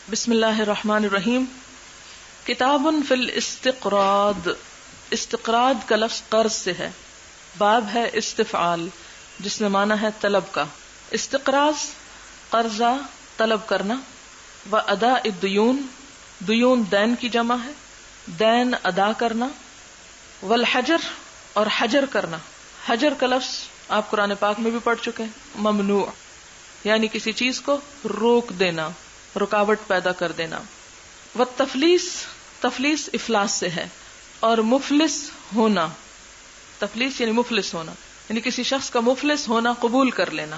بسم اللہ الرحمن الرحیم. کتاب فی الاستقراض. استقراض کا لفظ قرض سے ہے. باب ہے استفعال جس میں معنی ہے طلب کا. استقراض قرضہ طلب کرنا. و ادا الدیون، دیون دین کی جمع ہے، دین ادا کرنا. والحجر اور حجر کرنا. حجر کا لفظ آپ قرآن پاک میں بھی پڑھ چکے ہیں. ممنوع یعنی کسی چیز کو روک دینا، رکاوٹ پیدا کر دینا. والتفلیس، تفلیس افلاس سے ہے. اور مفلس ہونا، تفلیس یعنی مفلس ہونا، یعنی کسی شخص کا مفلس ہونا قبول کر لینا.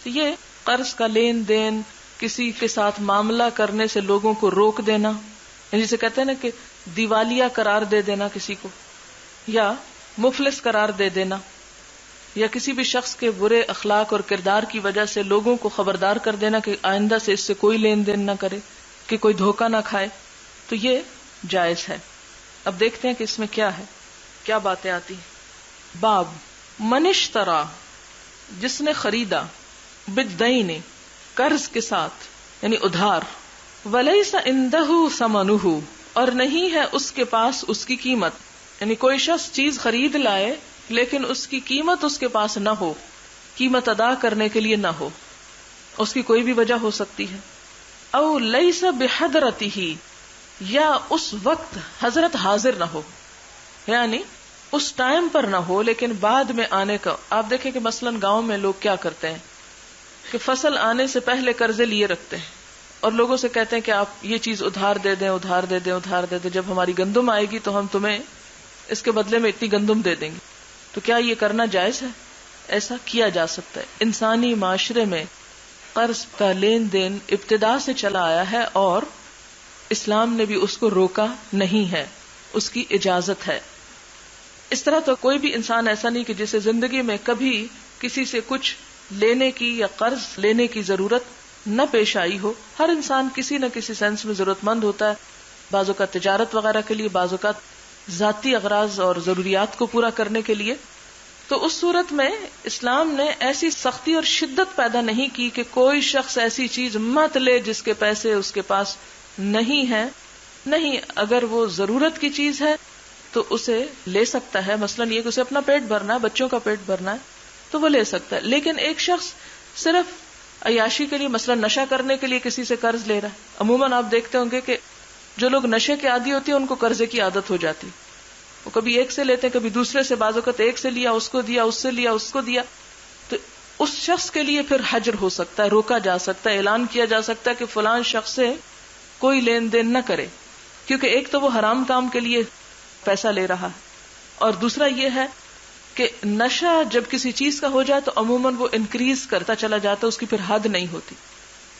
تو یہ قرض کا لین دین، کسی کے ساتھ معاملہ کرنے سے لوگوں کو روک دینا، یعنی جسے کہتے ہیں نا کہ دیوالیہ قرار دے دینا کسی کو، یا مفلس قرار دے دینا، یا کسی بھی شخص کے برے اخلاق اور کردار کی وجہ سے لوگوں کو خبردار کر دینا کہ آئندہ سے اس سے کوئی لین دین نہ کرے، کہ کوئی دھوکہ نہ کھائے. تو یہ جائز ہے. اب دیکھتے ہیں کہ اس میں کیا ہے، کیا باتیں آتی ہیں. باب من اشترا، جس نے خریدا، بالدین قرض کے ساتھ یعنی ادھار، ولیس عندہ ثمنہ اور نہیں ہے اس کے پاس اس کی قیمت، یعنی کوئی شخص چیز خرید لائے لیکن اس کی قیمت اس کے پاس نہ ہو، قیمت ادا کرنے کے لیے نہ ہو، اس کی کوئی بھی وجہ ہو سکتی ہے. او لیس بحضرتہ، یا اس وقت حضرت حاضر نہ ہو، یعنی اس ٹائم پر نہ ہو لیکن بعد میں آنے کا. آپ دیکھیں کہ مثلاً گاؤں میں لوگ کیا کرتے ہیں کہ فصل آنے سے پہلے قرضے لیے رکھتے ہیں اور لوگوں سے کہتے ہیں کہ آپ یہ چیز ادھار دے دیں، ادھار دے دیں، ادھار دے دیں، جب ہماری گندم آئے گی تو ہم تمہیں اس کے بدلے میں اتنی گندم دے دیں گے. تو کیا یہ کرنا جائز ہے؟ ایسا کیا جا سکتا ہے. انسانی معاشرے میں قرض کا لین دین ابتدا سے چلا آیا ہے اور اسلام نے بھی اس کو روکا نہیں ہے، اس کی اجازت ہے. اس طرح تو کوئی بھی انسان ایسا نہیں کہ جسے زندگی میں کبھی کسی سے کچھ لینے کی یا قرض لینے کی ضرورت نہ پیش آئی ہو. ہر انسان کسی نہ کسی سینس میں ضرورت مند ہوتا ہے، بعض اوقات تجارت وغیرہ کے لیے، بعض اوقات ذاتی اغراض اور ضروریات کو پورا کرنے کے لیے. تو اس صورت میں اسلام نے ایسی سختی اور شدت پیدا نہیں کی کہ کوئی شخص ایسی چیز مت لے جس کے پیسے اس کے پاس نہیں ہیں. نہیں، اگر وہ ضرورت کی چیز ہے تو اسے لے سکتا ہے. مثلا یہ کہ اسے اپنا پیٹ بھرنا ہے، بچوں کا پیٹ بھرنا ہے تو وہ لے سکتا ہے. لیکن ایک شخص صرف عیاشی کے لیے، مثلا نشہ کرنے کے لیے کسی سے قرض لے رہا ہے. عموماً آپ دیکھتے ہوں گے کہ جو لوگ نشے کے عادی ہوتے ہیں ان کو قرضے کی عادت ہو جاتی. وہ کبھی ایک سے لیتے ہیں، کبھی دوسرے سے، بعض اوقات ایک سے لیا، اس کو دیا، اس سے لیا، اس کو دیا. تو اس شخص کے لیے پھر حجر ہو سکتا ہے، روکا جا سکتا ہے، اعلان کیا جا سکتا ہے کہ فلاں شخص سے کوئی لین دین نہ کرے، کیونکہ ایک تو وہ حرام کام کے لیے پیسہ لے رہا ہے، اور دوسرا یہ ہے کہ نشہ جب کسی چیز کا ہو جائے تو عموماً وہ انکریز کرتا چلا جاتا ہے، اس کی پھر حد نہیں ہوتی.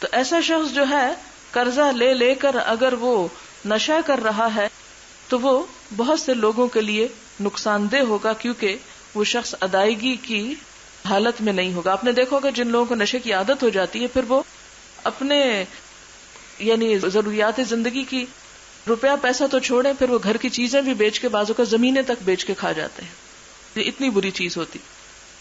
تو ایسا شخص جو ہے قرضہ لے لے کر اگر وہ نشہ کر رہا ہے تو وہ بہت سے لوگوں کے لیے نقصان دہ ہوگا، کیونکہ وہ شخص ادائیگی کی حالت میں نہیں ہوگا. آپ نے دیکھا ہوگا جن لوگوں کو نشے کی عادت ہو جاتی ہے پھر وہ اپنے یعنی ضروریات زندگی کی روپیہ پیسہ تو چھوڑیں، پھر وہ گھر کی چیزیں بھی بیچ کے، بعضوں کا زمینیں تک بیچ کے کھا جاتے ہیں. یہ اتنی بری چیز ہوتی.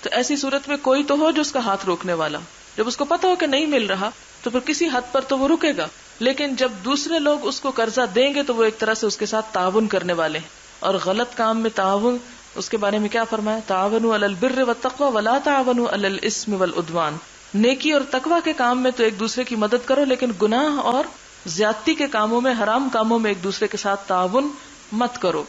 تو ایسی صورت میں کوئی تو ہو جو اس کا ہاتھ روکنے والا. جب اس کو پتا ہو کہ نہیں مل رہا تو پھر کسی حد پر تو وہ رکے گا، لیکن جب دوسرے لوگ اس کو قرضہ دیں گے تو وہ ایک طرح سے اس کے ساتھ تعاون کرنے والے ہیں. اور غلط کام میں تعاون، اس کے بارے میں کیا فرمایا؟ تعاونوا علی البر والتقوی ولا تعاونوا علی الاثم والعدوان. نیکی اور تقوی کے کام میں تو ایک دوسرے کی مدد کرو، لیکن گناہ اور زیادتی کے کاموں میں، حرام کاموں میں ایک دوسرے کے ساتھ تعاون مت کرو.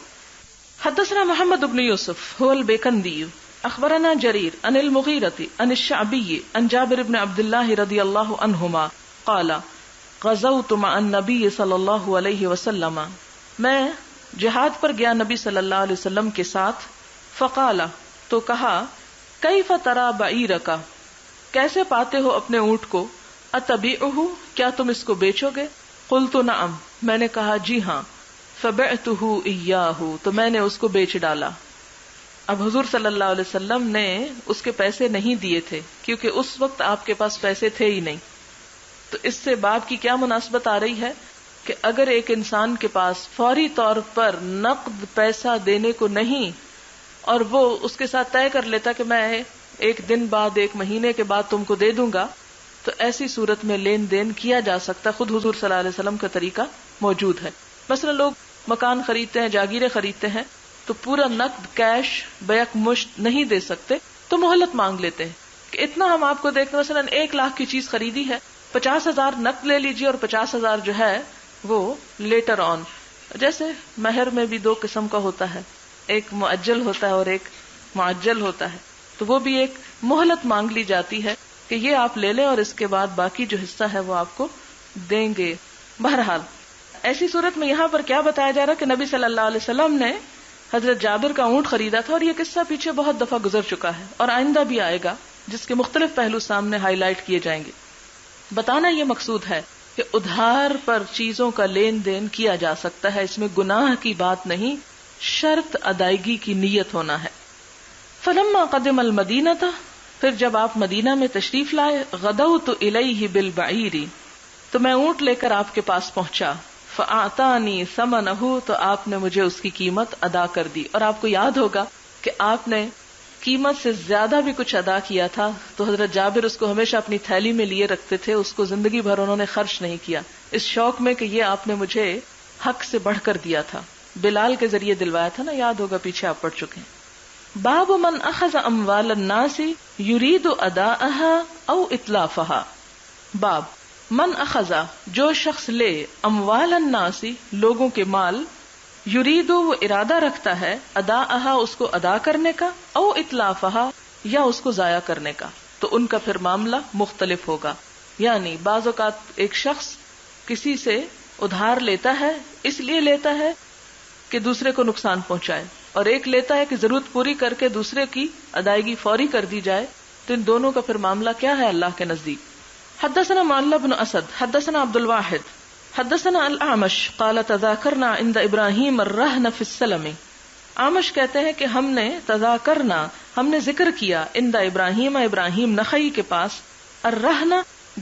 حدثنا محمد بن یوسف هو البیکندی اخبرنا جریر عن المغیرۃ عن الشعبی عن جابر بن عبد اللہ رضی اللہ عنہما قال غزوت مع النبی صلی اللہ علیہ وسلم، میں جہاد پر گیا نبی صلی اللہ علیہ وسلم کے ساتھ. فقال، تو کہا، کیف تری بعیرک، کیسے پاتے ہو اپنے اونٹ کو؟ اتبیعہ، کیا تم اس کو بیچو گے؟ قلت نعم، میں نے کہا جی ہاں. فبعتہ ایاہ، تو میں نے اس کو بیچ ڈالا. اب حضور صلی اللہ علیہ وسلم نے اس کے پیسے نہیں دیے تھے کیونکہ اس وقت آپ کے پاس پیسے تھے ہی نہیں. تو اس سے بات کی کیا مناسبت آ رہی ہے کہ اگر ایک انسان کے پاس فوری طور پر نقد پیسہ دینے کو نہیں اور وہ اس کے ساتھ طے کر لیتا کہ میں ایک دن بعد، ایک مہینے کے بعد تم کو دے دوں گا، تو ایسی صورت میں لین دین کیا جا سکتا. خود حضور صلی اللہ علیہ وسلم کا طریقہ موجود ہے. مثلا لوگ مکان خریدتے ہیں، جاگیریں خریدتے ہیں، تو پورا نقد کیش بیک مشت نہیں دے سکتے تو مہلت مانگ لیتے ہیں کہ اتنا ہم آپ کو دیکھتے. مثلا 1 لاکھ کی چیز خریدی ہے، 50,000 نقد لے لیجیے اور 50,000 جو ہے وہ لیٹر آن. جیسے مہر میں بھی 2 قسم کا ہوتا ہے، ایک مؤجل ہوتا ہے اور ایک معجل ہوتا ہے. تو وہ بھی ایک مہلت مانگ لی جاتی ہے کہ یہ آپ لے لیں اور اس کے بعد باقی جو حصہ ہے وہ آپ کو دیں گے. بہرحال ایسی صورت میں یہاں پر کیا بتایا جا رہا کہ نبی صلی اللہ علیہ وسلم نے حضرت جابر کا اونٹ خریدا تھا، اور یہ قصہ پیچھے بہت دفعہ گزر چکا ہے اور آئندہ بھی آئے گا، جس کے مختلف پہلو سامنے ہائی لائٹ کیے جائیں گے. بتانا یہ مقصود ہے کہ ادھار پر چیزوں کا لین دین کیا جا سکتا ہے، اس میں گناہ کی بات نہیں، شرط ادائیگی کی نیت ہونا ہے. فلما قدم المدینہ، پھر جب آپ مدینہ میں تشریف لائے، غدوت الیہ بالبعیر، تو میں اونٹ لے کر آپ کے پاس پہنچا. فاعطانی ثمنہ، تو آپ نے مجھے اس کی قیمت ادا کر دی. اور آپ کو یاد ہوگا کہ آپ نے قیمت سے زیادہ بھی کچھ ادا کیا تھا، تو حضرت جابر اس کو ہمیشہ اپنی تھیلی میں لیے رکھتے تھے، اس کو زندگی بھر انہوں نے خرچ نہیں کیا، اس شوق میں کہ یہ آپ نے مجھے حق سے بڑھ کر دیا تھا. بلال کے ذریعے دلوایا تھا نا، یاد ہوگا، پیچھے آپ پڑھ چکے ہیں. باب من اخذ اموال الناس یرید اداءها او اتلافها. باب من اخذ، جو شخص لے، اموال الناس، لوگوں کے مال، یرید، وہ ارادہ رکھتا ہے، اداءها، اس کو ادا کرنے کا، او اتلافها، یا اس کو ضائع کرنے کا، تو ان کا پھر معاملہ مختلف ہوگا. یعنی بعض اوقات ایک شخص کسی سے ادھار لیتا ہے، اس لیے لیتا ہے کہ دوسرے کو نقصان پہنچائے، اور ایک لیتا ہے کہ ضرورت پوری کر کے دوسرے کی ادائیگی فوری کر دی جائے. تو ان دونوں کا پھر معاملہ کیا ہے اللہ کے نزدیک؟ حدثنا معل بن اسد حدثنا عبد الواحد حدثنا الاعمش قال تذاکرنا عند ابراہیم الرہن فی السلم. اعمش کہتے ہیں کہ ہم نے تذاکرنا، ہم نے ذکر کیا، عند ابراہیم، ابراہیم نخعی کے پاس، الرہن،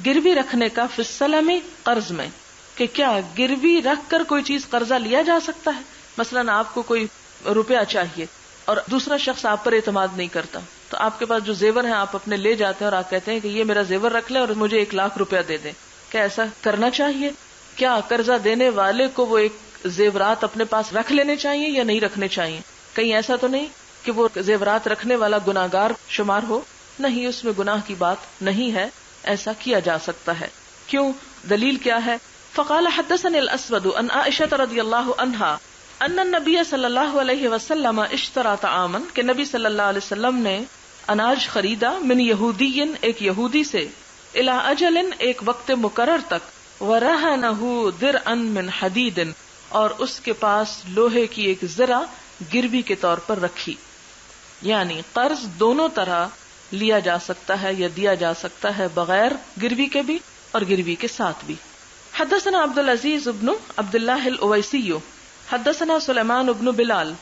گروی رکھنے کا، فی السلم، قرض میں، کہ کیا گروی رکھ کر کوئی چیز قرضہ لیا جا سکتا ہے. مثلا آپ کو کوئی روپیہ چاہیے اور دوسرا شخص آپ پر اعتماد نہیں کرتا، تو آپ کے پاس جو زیور ہیں آپ اپنے لے جاتے ہیں اور آپ کہتے ہیں کہ یہ میرا زیور رکھ لے اور مجھے 1,00,000 روپیہ دے دیں. کیا ایسا کرنا چاہیے؟ کیا قرضہ دینے والے کو وہ ایک زیورات اپنے پاس رکھ لینے چاہیے یا نہیں رکھنے چاہیے؟ کہیں ایسا تو نہیں کہ وہ زیورات رکھنے والا گناہگار شمار ہو؟ نہیں، اس میں گناہ کی بات نہیں ہے، ایسا کیا جا سکتا ہے. کیوں؟ دلیل کیا ہے؟ فقال حدثني الاسود عن عائشہ رضی اللہ عنہا ان النبی صلی اللہ علیہ وسلم اشترى طعاما، کہ نبی صلی اللہ علیہ وسلم نے اناج خریدا، من یہودی، ایک یہودی سے، الی اجل، ایک وقت مقرر تک، ورہنہ درعا من حدید، اور اس کے پاس لوہے کی ایک زرہ گروی کے طور پر رکھی. یعنی قرض دونوں طرح لیا جا سکتا ہے یا دیا جا سکتا ہے، بغیر گروی کے بھی اور گروی کے ساتھ بھی. حدثنا عبد العزیز بن عبد اللہ الاویسی حدثنا سلیمان بن بلال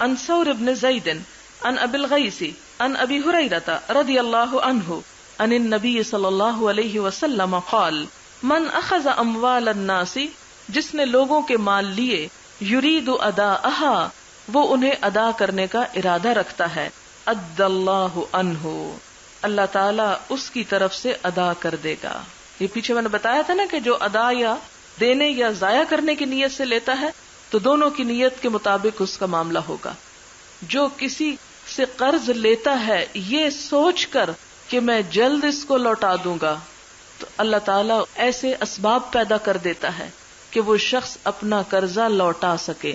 عن ثور بن زید عن ابی الغیث عن ابی ہریرہ رضی اللہ عنہ عن النبی صلی اللہ علیہ وسلم قال من اخذ اموال الناس، جس نے لوگوں کے مال لیے، یرید اداءها، وہ انہیں ادا کرنے کا ارادہ رکھتا ہے، ادى اللہ عنہ، اللہ تعالی اس کی طرف سے ادا کر دے گا. یہ پیچھے میں نے بتایا تھا نا کہ جو ادا یا دینے یا ضائع کرنے کی نیت سے لیتا ہے تو دونوں کی نیت کے مطابق اس کا معاملہ ہوگا. جو کسی سے قرض لیتا ہے یہ سوچ کر کہ میں جلد اس کو لوٹا دوں گا، تو اللہ تعالیٰ ایسے اسباب پیدا کر دیتا ہے کہ وہ شخص اپنا قرضہ لوٹا سکے.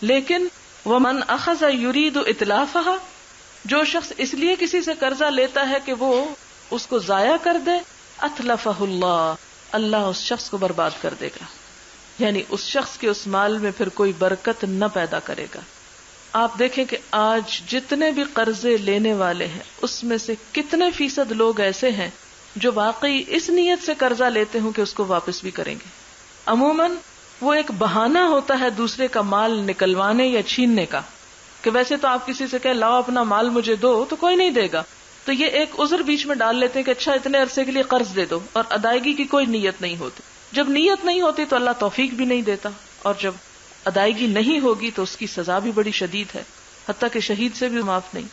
لیکن ومن اخذ یرید اتلافها، جو شخص اس لیے کسی سے قرضہ لیتا ہے کہ وہ اس کو ضائع کر دے، اتلفہ اللہ، اللہ اس شخص کو برباد کر دے گا. یعنی اس شخص کے اس مال میں پھر کوئی برکت نہ پیدا کرے گا. آپ دیکھیں کہ آج جتنے بھی قرضے لینے والے ہیں اس میں سے کتنے فیصد لوگ ایسے ہیں جو واقعی اس نیت سے قرضہ لیتے ہوں کہ اس کو واپس بھی کریں گے. عموماً وہ ایک بہانہ ہوتا ہے دوسرے کا مال نکلوانے یا چھیننے کا، کہ ویسے تو آپ کسی سے کہے لاؤ اپنا مال مجھے دو تو کوئی نہیں دے گا، تو یہ ایک عذر بیچ میں ڈال لیتے ہیں کہ اچھا اتنے عرصے کے لیے قرض دے دو، اور ادائیگی کی کوئی نیت نہیں ہوتی. جب نیت نہیں ہوتی تو اللہ توفیق بھی نہیں دیتا، اور جب ادائیگی نہیں ہوگی تو اس کی سزا بھی بڑی شدید ہے، حتیٰ کہ شہید سے بھی معاف نہیں.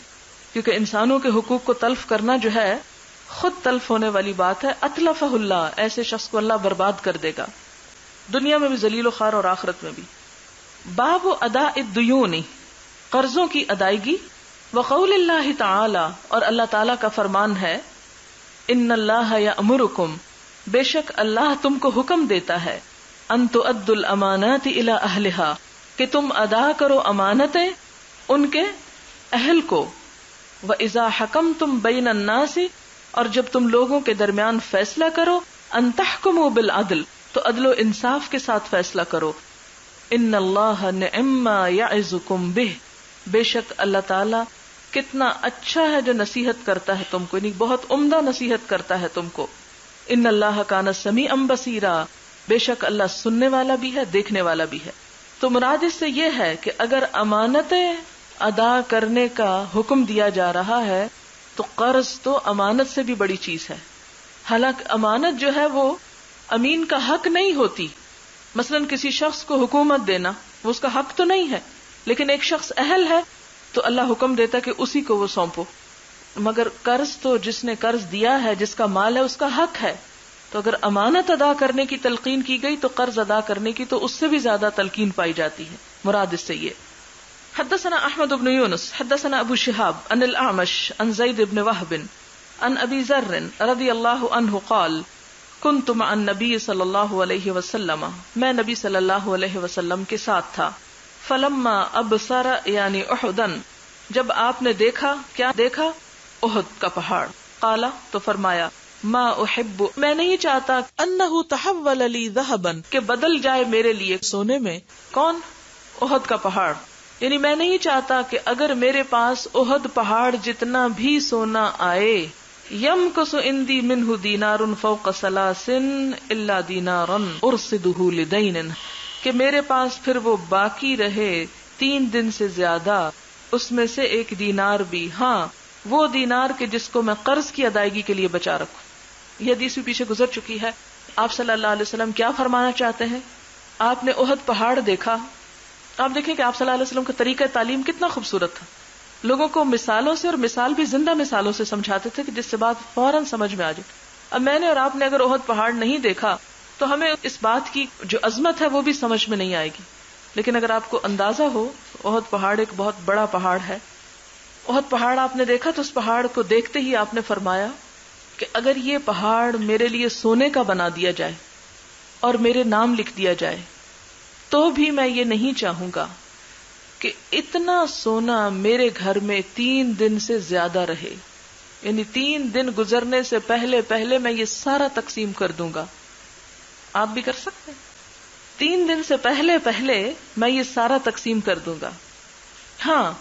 کیونکہ انسانوں کے حقوق کو تلف کرنا جو ہے خود تلف ہونے والی بات ہے. اتلفہ اللہ، ایسے شخص کو اللہ برباد کر دے گا، دنیا میں بھی ذلیل و خوار اور آخرت میں بھی. باب ادا الدیون، قرضوں کی ادائیگی. وقول اللہ تعالی، اور اللہ تعالی کا فرمان ہے، ان اللہ یأمرکم، بے شک اللہ تم کو حکم دیتا ہے، ان تؤدوا الامانات الی اہلہا، کہ تم ادا کرو امانتیں ان کے اہل کو. وَإِذَا حَكَمْتُمْ بَيْنَ النَّاسِ، اور جب تم لوگوں کے درمیان فیصلہ کرو، ان تحکموا بالعدل، تو عدل و انصاف کے ساتھ فیصلہ کرو. ان اللہ نعم ما یعظکم بہ، بے شک اللہ تعالی کتنا اچھا ہے جو نصیحت کرتا ہے تم کو، یعنی بہت عمدہ نصیحت کرتا ہے تم کو. ان اللہ کان سمیعا بصیرا، بے شک اللہ سننے والا بھی ہے، دیکھنے والا بھی ہے. تو مراد اس سے یہ ہے کہ اگر امانتیں ادا کرنے کا حکم دیا جا رہا ہے تو قرض تو امانت سے بھی بڑی چیز ہے. حالانکہ امانت جو ہے وہ امین کا حق نہیں ہوتی. مثلا کسی شخص کو حکومت دینا وہ اس کا حق تو نہیں ہے، لیکن ایک شخص اہل ہے تو اللہ حکم دیتا کہ اسی کو وہ سونپو. مگر قرض تو جس نے قرض دیا ہے، جس کا مال ہے، اس کا حق ہے. تو اگر امانت ادا کرنے کی تلقین کی گئی تو قرض ادا کرنے کی تو اس سے بھی زیادہ تلقین پائی جاتی ہے. مراد اس سے یہ. حدثنا احمد بن یونس حدثنا ابو شہاب عن الاعمش عن زید بن وهب عن ابی ذر رضی اللہ عنہ قال كنت مع النبی صلی اللہ علیہ وسلم، میں نبی صلی اللہ علیہ وسلم کے ساتھ تھا. فلما ابصر یعنی احدا، جب آپ نے دیکھا، کیا دیکھا؟ احد کا پہاڑ. قال، تو فرمایا، ما احب، میں نہیں چاہتا، انہ تحول لی ذہبا، کہ بدل جائے میرے لیے سونے میں. کون؟ احد کا پہاڑ. یعنی میں نہیں چاہتا کہ اگر میرے پاس احد پہاڑ جتنا بھی سونا آئے، یمکث عندی منہ دینار فوق ثلاث الا دینارا ارصدہ لدین، کہ میرے پاس پھر وہ باقی رہے 3 دن سے زیادہ، اس میں سے 1 دینار بھی، ہاں وہ دینار کہ جس کو میں قرض کی ادائیگی کے لیے بچا رکھوں. یہ حدیث بھی پیچھے گزر چکی ہے. آپ صلی اللہ علیہ وسلم کیا فرمانا چاہتے ہیں؟ آپ نے احد پہاڑ دیکھا. آپ دیکھیں کہ آپ صلی اللہ علیہ وسلم کا طریقہ تعلیم کتنا خوبصورت تھا. لوگوں کو مثالوں سے، اور مثال بھی زندہ مثالوں سے سمجھاتے تھے کہ جس سے بات فوراً سمجھ میں آ جائے. اب میں نے اور آپ نے اگر احد پہاڑ نہیں دیکھا تو ہمیں اس بات کی جو عظمت ہے وہ بھی سمجھ میں نہیں آئے گی. لیکن اگر آپ کو اندازہ ہو، احد پہاڑ ایک بہت بڑا پہاڑ ہے. احد پہاڑ آپ نے دیکھا تو اس پہاڑ کو دیکھتے ہی آپ نے فرمایا کہ اگر یہ پہاڑ میرے لیے سونے کا بنا دیا جائے اور میرے نام لکھ دیا جائے تو بھی میں یہ نہیں چاہوں گا کہ اتنا سونا میرے گھر میں 3 دن سے زیادہ رہے. یعنی 3 دن گزرنے سے پہلے پہلے میں یہ سارا تقسیم کر دوں گا. آپ بھی کر سکتے ہیں. 3 دن سے پہلے پہلے میں یہ سارا تقسیم کر دوں گا. ہاں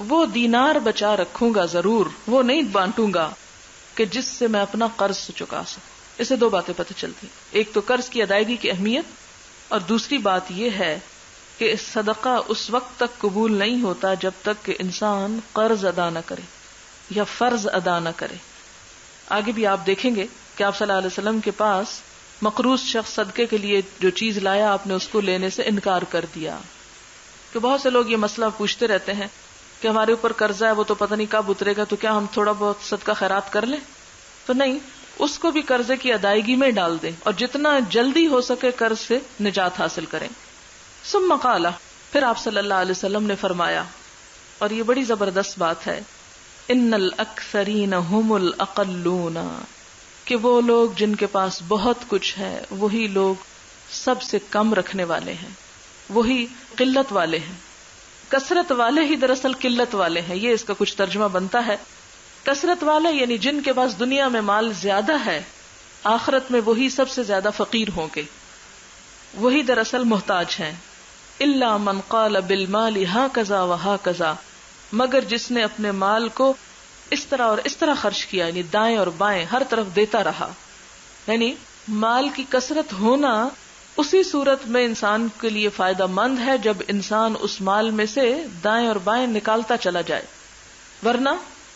وہ دینار بچا رکھوں گا ضرور، وہ نہیں بانٹوں گا کہ جس سے میں اپنا قرض چکا سکوں. اس سے 2 باتیں پتہ چلتی. ایک تو قرض کی ادائیگی کی اہمیت، اور دوسری بات یہ ہے کہ صدقہ اس وقت تک قبول نہیں ہوتا جب تک کہ انسان قرض ادا نہ کرے یا فرض ادا نہ کرے. آگے بھی آپ دیکھیں گے کہ آپ صلی اللہ علیہ وسلم کے پاس مقروض شخص صدقے کے لیے جو چیز لایا، آپ نے اس کو لینے سے انکار کر دیا. کہ بہت سے لوگ یہ مسئلہ پوچھتے رہتے ہیں کہ ہمارے اوپر قرضہ ہے، وہ تو پتہ نہیں کب اترے گا، تو کیا ہم تھوڑا بہت صدقہ خیرات کر لیں؟ تو نہیں، اس کو بھی قرضے کی ادائیگی میں ڈال دیں اور جتنا جلدی ہو سکے قرض سے نجات حاصل کریں. ثم قال، پھر آپ صلی اللہ علیہ وسلم نے فرمایا، اور یہ بڑی زبردست بات ہے، ان الاکثرین هم الاقلون، کہ وہ لوگ جن کے پاس بہت کچھ ہے وہی لوگ سب سے کم رکھنے والے ہیں، وہی قلت والے ہیں. کثرت والے ہی دراصل قلت والے ہیں. یہ اس کا کچھ ترجمہ بنتا ہے. کثرت والے یعنی جن کے پاس دنیا میں مال زیادہ ہے، آخرت میں وہی سب سے زیادہ فقیر ہوں گے، وہی دراصل محتاج ہیں. الا من قال بالمال هكذا وهكذا، مگر جس نے اپنے مال کو اس طرح اور اس طرح خرچ کیا، یعنی دائیں اور بائیں ہر طرف دیتا رہا. یعنی مال کی کثرت ہونا اسی صورت میں انسان کے لیے فائدہ مند ہے جب انسان اس مال میں سے دائیں اور بائیں نکالتا چلا جائے، ورنہ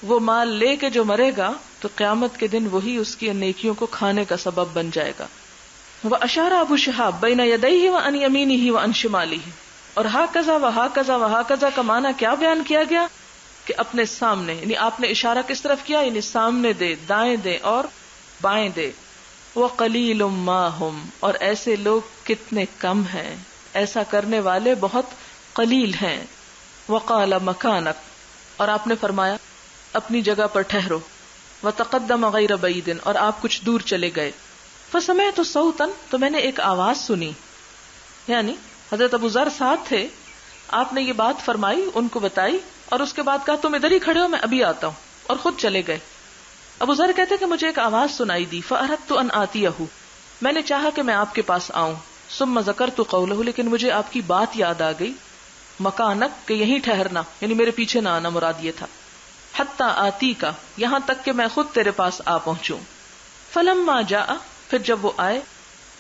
وہ مال لے کے جو مرے گا تو قیامت کے دن وہی اس کی نیکیوں کو کھانے کا سبب بن جائے گا. وَأَشَارَ أَبُو شِهَابٍ بَيْنَ يَدَيْهِ وَعَنْ يَمِينِهِ وَعَنْ شِمَالِهِ، اور ہَكَذَا وَهَكَذَا وَهَكَذَا کا معنی کیا بیان کیا گیا کہ اپنے سامنے، یعنی آپ نے اشارہ کس طرف کیا، یعنی سامنے دے، دائیں دے اور بائیں دے. وَقَلِيلٌ مَّا هُمْ، اور ایسے لوگ کتنے کم ہیں، ایسا کرنے والے بہت قلیل ہیں. وَقَالَ مَكَانَكَ، اور آپ نے فرمایا اپنی جگہ پر ٹھہرو. وَتَقَدَّمَ غَيْرَ بَعِيدٍ، اور آپ کچھ دور چلے گئے. فَسَمِعْتُ صَوْتًا، تو میں نے ایک آواز سنی. یعنی حضرت ابو ذر ساتھ تھے، آپ نے یہ بات فرمائی، ان کو بتائی، اور اس کے بعد کہا تم ادھر ہی کھڑے ہو، میں ابھی آتا ہوں، اور خود چلے گئے. ابو ذر کہتے کہ مجھے ایک آواز سنائی دی. فَأَرَدْتُ أَنْ آتِيَهُ، میں نے چاہا کہ میں آپ کے پاس آؤں. ثُمَّ ذَكَرْتُ قَوْلَهُ، لیکن مجھے آپ کی بات یاد آ گئی. مکانک، کہ یہیں ٹھہرنا، یعنی میرے پیچھے نہ آنا مراد یہ تھا. حتی آتی کا، یہاں تک کہ میں خود تیرے پاس آ پہنچوں. فلما جاء، پھر جب وہ آئے،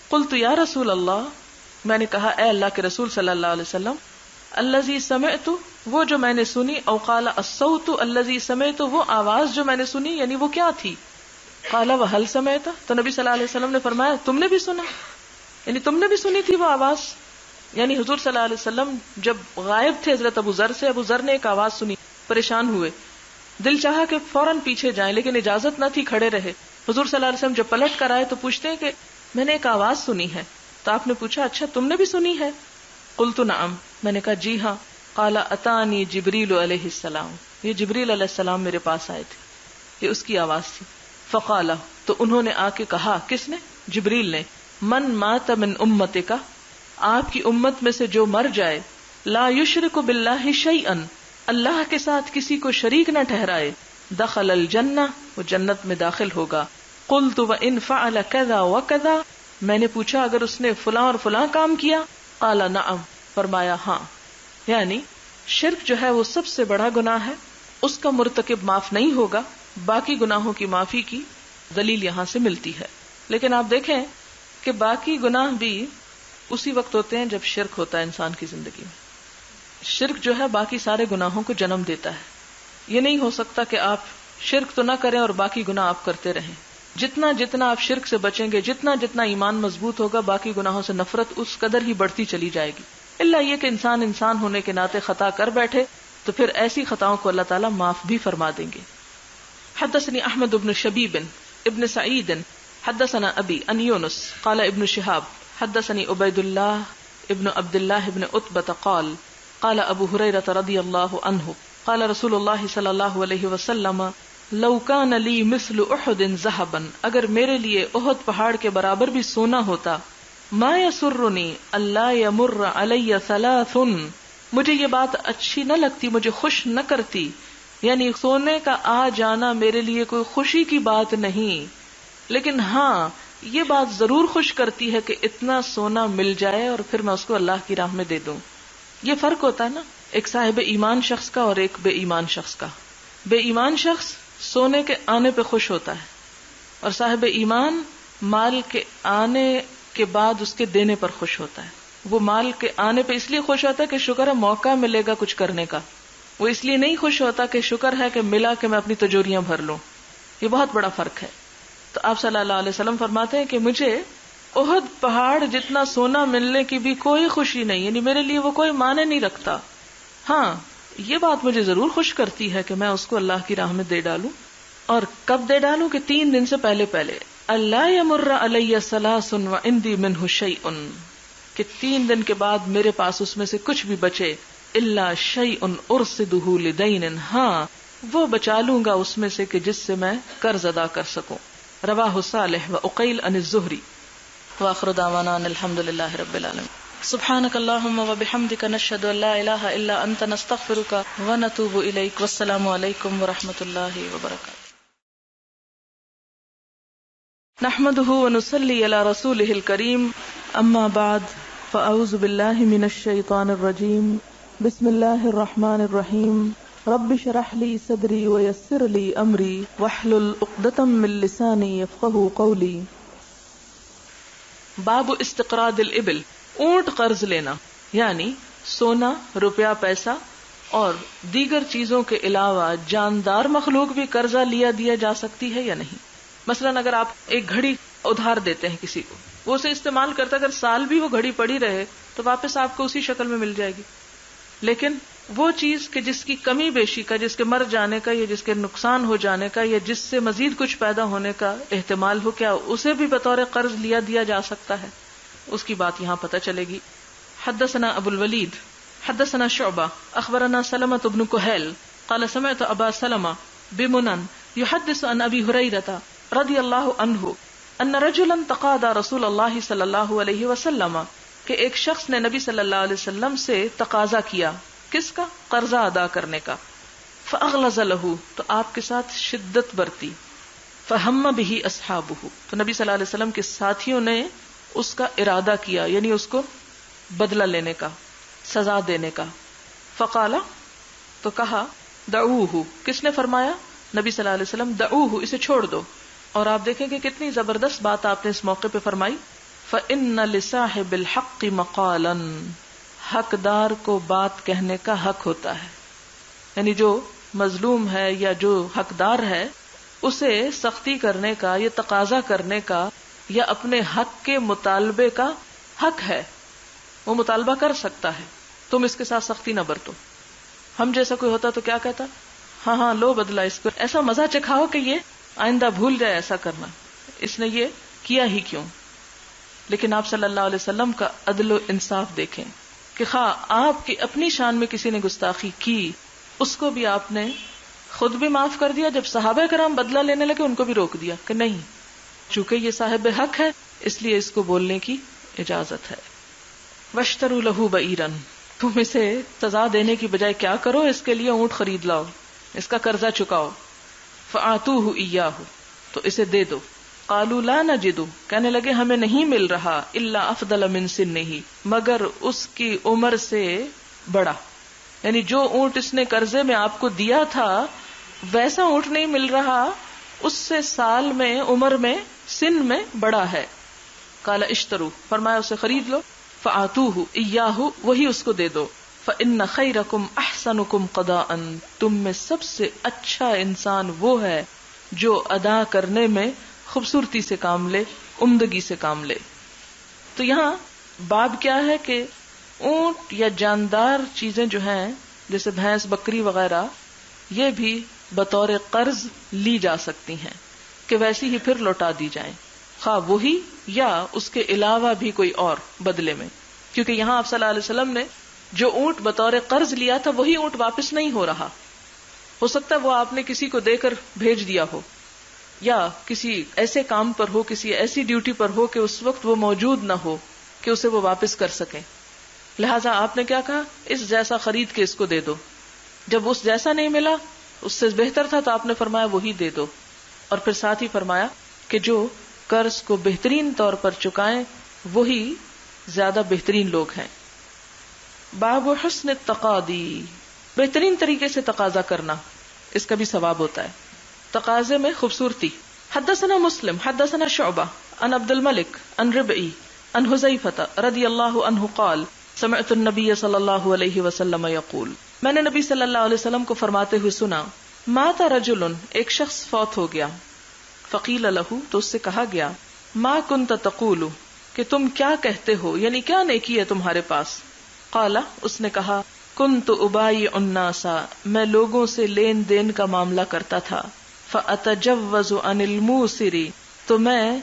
قلت یا رسول اللہ، میں نے کہا اے اللہ کے رسول صلی اللہ علیہ وسلم، الذی سمعت، وہ جو میں نے سنی، او قال الصوت الذی سمعت، وہ آواز جو میں نے سنی، یعنی وہ کیا تھی. قال وهل سمعت، تو نبی صلی اللہ علیہ وسلم نے فرمایا تم نے بھی سنا، یعنی تم نے بھی سنی تھی وہ آواز. یعنی حضور صلی اللہ علیہ وسلم جب غائب تھے حضرت ابو ذر سے، ابو ذر نے ایک آواز سنی، پریشان ہوئے، دل چاہا کہ فوراً پیچھے جائیں، لیکن اجازت نہ تھی، کھڑے رہے. حضور صلی اللہ علیہ وسلم جب پلٹ کر آئے تو پوچھتے ہیں کہ میں نے ایک آواز سنی ہے. تو آپ نے پوچھا اچھا تم نے بھی سنی ہے؟ قلت نعم، میں نے کہا جی ہاں. قال اتانی جبریل علیہ السلام، یہ جبریل علیہ السلام میرے پاس آئے تھے، یہ اس کی آواز تھی. فقال، تو انہوں نے آ کے کہا، کس نے؟ جبریل نے. من مات من امتک، آپ کی امت میں سے جو مر جائے، لا یشرک باللہ شیئا، اللہ کے ساتھ کسی کو شریک نہ ٹھہرائے، دخل الجنہ، وہ جنت میں داخل ہوگا. قلت وان فعل کذا وکذا، میں نے پوچھا اگر اس نے فلاں اور فلاں کام کیا؟ قال نعم، فرمایا ہاں. یعنی شرک جو ہے وہ سب سے بڑا گناہ ہے، اس کا مرتکب معاف نہیں ہوگا. باقی گناہوں کی معافی کی دلیل یہاں سے ملتی ہے. لیکن آپ دیکھیں کہ باقی گناہ بھی اسی وقت ہوتے ہیں جب شرک ہوتا ہے انسان کی زندگی میں. شرک جو ہے باقی سارے گناہوں کو جنم دیتا ہے. یہ نہیں ہو سکتا کہ آپ شرک تو نہ کریں اور باقی گناہ آپ کرتے رہیں. جتنا جتنا آپ شرک سے بچیں گے، جتنا جتنا ایمان مضبوط ہوگا، باقی گناہوں سے نفرت اس قدر ہی بڑھتی چلی جائے گی. اللہ یہ کہ انسان ہونے کے ناطے خطا کر بیٹھے تو پھر ایسی خطاؤں کو اللہ تعالیٰ معاف بھی فرما دیں گے. حدثني احمد بن شبیب ابن سعید حدثنا ابی ان یونس قال ابن شہاب حدثني عبید اللہ ابن عبد اللہ ابن عتبہ قال قال ابو ہریرہ رضی اللہ عنہ قال رسول اللہ صلی اللہ علیہ وسلم لو کان لی مثل احد ذہبا، اگر میرے لیے احد پہاڑ کے برابر بھی سونا ہوتا، ما یسرنی اللہ یمر علی ثلاث، مجھے یہ بات اچھی نہ لگتی، مجھے خوش نہ کرتی. یعنی سونے کا آ جانا میرے لیے کوئی خوشی کی بات نہیں، لیکن ہاں یہ بات ضرور خوش کرتی ہے کہ اتنا سونا مل جائے اور پھر میں اس کو اللہ کی راہ میں دے دوں. یہ فرق ہوتا ہے نا ایک صاحب ایمان شخص کا اور ایک بے ایمان شخص کا. بے ایمان شخص سونے کے آنے پہ خوش ہوتا ہے، اور صاحب ایمان مال کے آنے کے بعد اس کے دینے پر خوش ہوتا ہے. وہ مال کے آنے پہ اس لیے خوش ہوتا ہے کہ شکر ہے موقع ملے گا کچھ کرنے کا، وہ اس لیے نہیں خوش ہوتا کہ شکر ہے کہ ملا کہ میں اپنی تجوریاں بھر لوں. یہ بہت بڑا فرق ہے. تو آپ صلی اللہ علیہ وسلم فرماتے ہیں کہ مجھے احد پہاڑ جتنا سونا ملنے کی بھی کوئی خوشی نہیں، یعنی میرے لیے وہ کوئی معنی نہیں رکھتا. ہاں یہ بات مجھے ضرور خوش کرتی ہے کہ میں اس کو اللہ کی راہ میں دے ڈالوں. اور کب دے ڈالوں؟ کہ 3 دن سے پہلے اللہ یمر علی ثلاث وعندی منہ شیء، کہ 3 دن کے بعد میرے پاس اس میں سے کچھ بھی بچے، الا شیء ارصدہ لدین، ہاں وہ بچا لوں گا اس میں سے کہ جس سے میں قرض ادا کر سکوں. رواہ صالح وعقیل عن الزہری. وآخر دعوانا ان الحمد للہ رب العالمین. سبحانک اللہم وبحمدک نشہد ان لا الہ الا انت نستغفرک ونتوب الیک. والسلام علیکم ورحمۃ اللہ وبرکاتہ. نحمده ونصلی علی رسولہ الکریم، اما بعد فاعوذ باللہ من الشیطان الرجیم. بسم اللہ الرحمن الرحیم. رب اشرح لی صدری ویسر لی امری واحلل عقدۃ من لسانی یفقہوا قولی. باب استقراض الابل، اونٹ قرض لینا، یعنی سونا، روپیہ، پیسہ اور دیگر چیزوں کے علاوہ جاندار مخلوق بھی قرضہ دیا جا سکتی ہے یا نہیں. مثلا اگر آپ ایک گھڑی ادھار دیتے ہیں کسی کو، وہ اسے استعمال کرتا، اگر سال بھی وہ گھڑی پڑی رہے تو واپس آپ کو اسی شکل میں مل جائے گی. لیکن وہ چیز کہ جس کی کمی بیشی کا، جس کے مر جانے کا یا جس کے نقصان ہو جانے کا یا جس سے مزید کچھ پیدا ہونے کا احتمال ہو، کیا اسے بھی بطور قرض دیا جا سکتا ہے؟ اس کی بات یہاں پتہ چلے گی. حدثنا ابو الولید حدثنا شعبہ اخبرنا سلمة بن كهيل قال سمعت ابا سلمة بمنن يحدث عن ابي هريرة رضی اللہ عنہ ان رجلا تقاضى رسول اللہ صلی اللہ علیہ وسلم، کہ ایک شخص نے نبی صلی اللہ علیہ وسلم سے تقاضا کیا، کس کا؟ قرضہ ادا کرنے کا. فاغلظ له، تو آپ کے ساتھ شدت برتی. فہم به اصحابہ، تو نبی صلی اللہ علیہ وسلم کے ساتھیوں نے اس کا ارادہ کیا، یعنی اس کو بدلہ لینے کا، سزا دینے کا. فقال، تو کہا، دعوہ، کس نے فرمایا؟ نبی صلی اللہ علیہ وسلم، دعوہ، اسے چھوڑ دو. اور آپ دیکھیں کہ کتنی زبردست بات آپ نے اس موقع پہ فرمائی. فَإِنَّ لِصَاحِبِ الْحَقِّ مَقَالًا، حقدار کو بات کہنے کا حق ہوتا ہے. یعنی جو مظلوم ہے یا جو حقدار ہے اسے سختی کرنے کا یا تقاضا کرنے کا یا اپنے حق کے مطالبے کا حق ہے. وہ مطالبہ کر سکتا ہے، تم اس کے ساتھ سختی نہ برتو. ہم جیسا کوئی ہوتا تو کیا کہتا؟ ہاں لو بدلہ، اس کو ایسا مزہ چکھاؤ کہ یہ آئندہ بھول جائے ایسا کرنا، اس نے یہ کیا ہی کیوں. لیکن آپ صلی اللہ علیہ وسلم کا عدل و انصاف دیکھیں کہ خواہ آپ کی اپنی شان میں کسی نے گستاخی کی، اس کو بھی آپ نے خود بھی معاف کر دیا. جب صحابہ کرام بدلہ لینے لگے ان کو بھی روک دیا کہ نہیں، چونکہ یہ صاحب حق ہے اس لیے اس کو بولنے کی اجازت ہے. واشتروا له بعیرا، تم اسے سزا دینے کی بجائے کیا کرو، اس کے لیے اونٹ خرید لاؤ، اس کا قرضہ چکاؤ. فآتوہ ایاہ، تو اسے دے دو. قالوا لا نجد، کہنے لگے ہمیں نہیں مل رہا، الا افضل من سنہ، مگر اس کی عمر سے بڑا. یعنی جو اونٹ اس نے قرضے میں آپ کو دیا تھا ویسا اونٹ نہیں مل رہا، اس سے سال میں، عمر میں، سن میں بڑا ہے. قال اشتروا، فرمایا اسے خرید لو. فآتوہ ایاہ، وہی اس کو دے دو. فإن خیرکم احسنکم قضاء، تم میں سب سے اچھا انسان وہ ہے جو ادا کرنے میں خوبصورتی سے کام لے، عمدگی سے کام لے. تو یہاں باب کیا ہے کہ اونٹ یا جاندار چیزیں جو ہیں جیسے بھینس، بکری وغیرہ، یہ بھی بطور قرض لی جا سکتی ہیں کہ ویسی ہی پھر لوٹا دی جائیں، خواہ وہی یا اس کے علاوہ بھی کوئی اور بدلے میں. کیونکہ یہاں آپ صلی اللہ علیہ وسلم نے جو اونٹ بطور قرض لیا تھا وہی اونٹ واپس نہیں ہو رہا. ہو سکتا ہے وہ آپ نے کسی کو دے کر بھیج دیا ہو، یا کسی ایسے کام پر ہو، کسی ایسی ڈیوٹی پر ہو کہ اس وقت وہ موجود نہ ہو کہ اسے وہ واپس کر سکیں. لہٰذا آپ نے کیا کہا، اس جیسا خرید کے اس کو دے دو. جب اس جیسا نہیں ملا، اس سے بہتر تھا، تو آپ نے فرمایا وہی دے دو. اور پھر ساتھ ہی فرمایا کہ جو قرض کو بہترین طور پر چکائیں وہی زیادہ بہترین لوگ ہیں. باب حسن التقاضی، بہترین طریقے سے تقاضا کرنا، اس کا بھی ثواب ہوتا ہے، تقاضے میں خوبصورتی. حدثنا مسلم حدثنا شعبہ عن عبد الملک عن ربعی عن حذیفہ رضی اللہ عنہ قال سمعت النبی صلی اللہ علیہ وسلم یقول، میں نے نبی صلی اللہ علیہ وسلم کو فرماتے ہوئے سنا، مات رجل، ایک شخص فوت ہو گیا. فقیل لہ، تو اس سے کہا گیا، ما کنت تقول، کہ تم کیا کہتے ہو، یعنی کیا نیکی ہے تمہارے پاس. قال، اس نے کہا، کنت ابایع الناس، میں لوگوں سے لین دین کا معاملہ کرتا تھا. فاتجوز عن الموسر، تو میں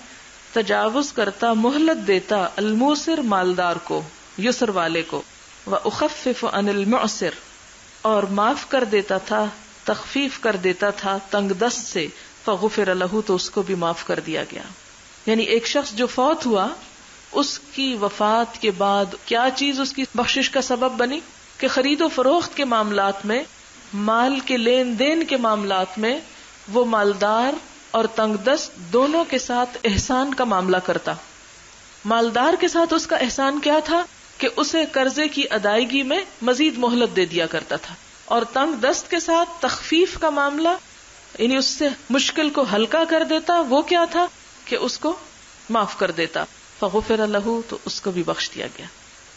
تجاوز کرتا، مہلت دیتا، الموسر مالدار کو، یسر والے کو. واخفف عن المعسر، اور معاف کر دیتا تھا، تخفیف کر دیتا تھا تنگ دست سے. فغفر له، تو اس کو بھی معاف کر دیا گیا. یعنی ایک شخص جو فوت ہوا، اس کی وفات کے بعد کیا چیز اس کی بخشش کا سبب بنی کہ خرید و فروخت کے معاملات میں، مال کے لین دین کے معاملات میں وہ مالدار اور تنگ دست دونوں کے ساتھ احسان کا معاملہ کرتا. مالدار کے ساتھ اس کا احسان کیا تھا کہ اسے قرضے کی ادائیگی میں مزید مہلت دے دیا کرتا تھا، اور تنگ دست کے ساتھ تخفیف کا معاملہ، یعنی اس سے مشکل کو ہلکا کر دیتا. وہ کیا تھا کہ اس کو معاف کر دیتا. فغفر له، تو اس کو بھی بخش دیا گیا.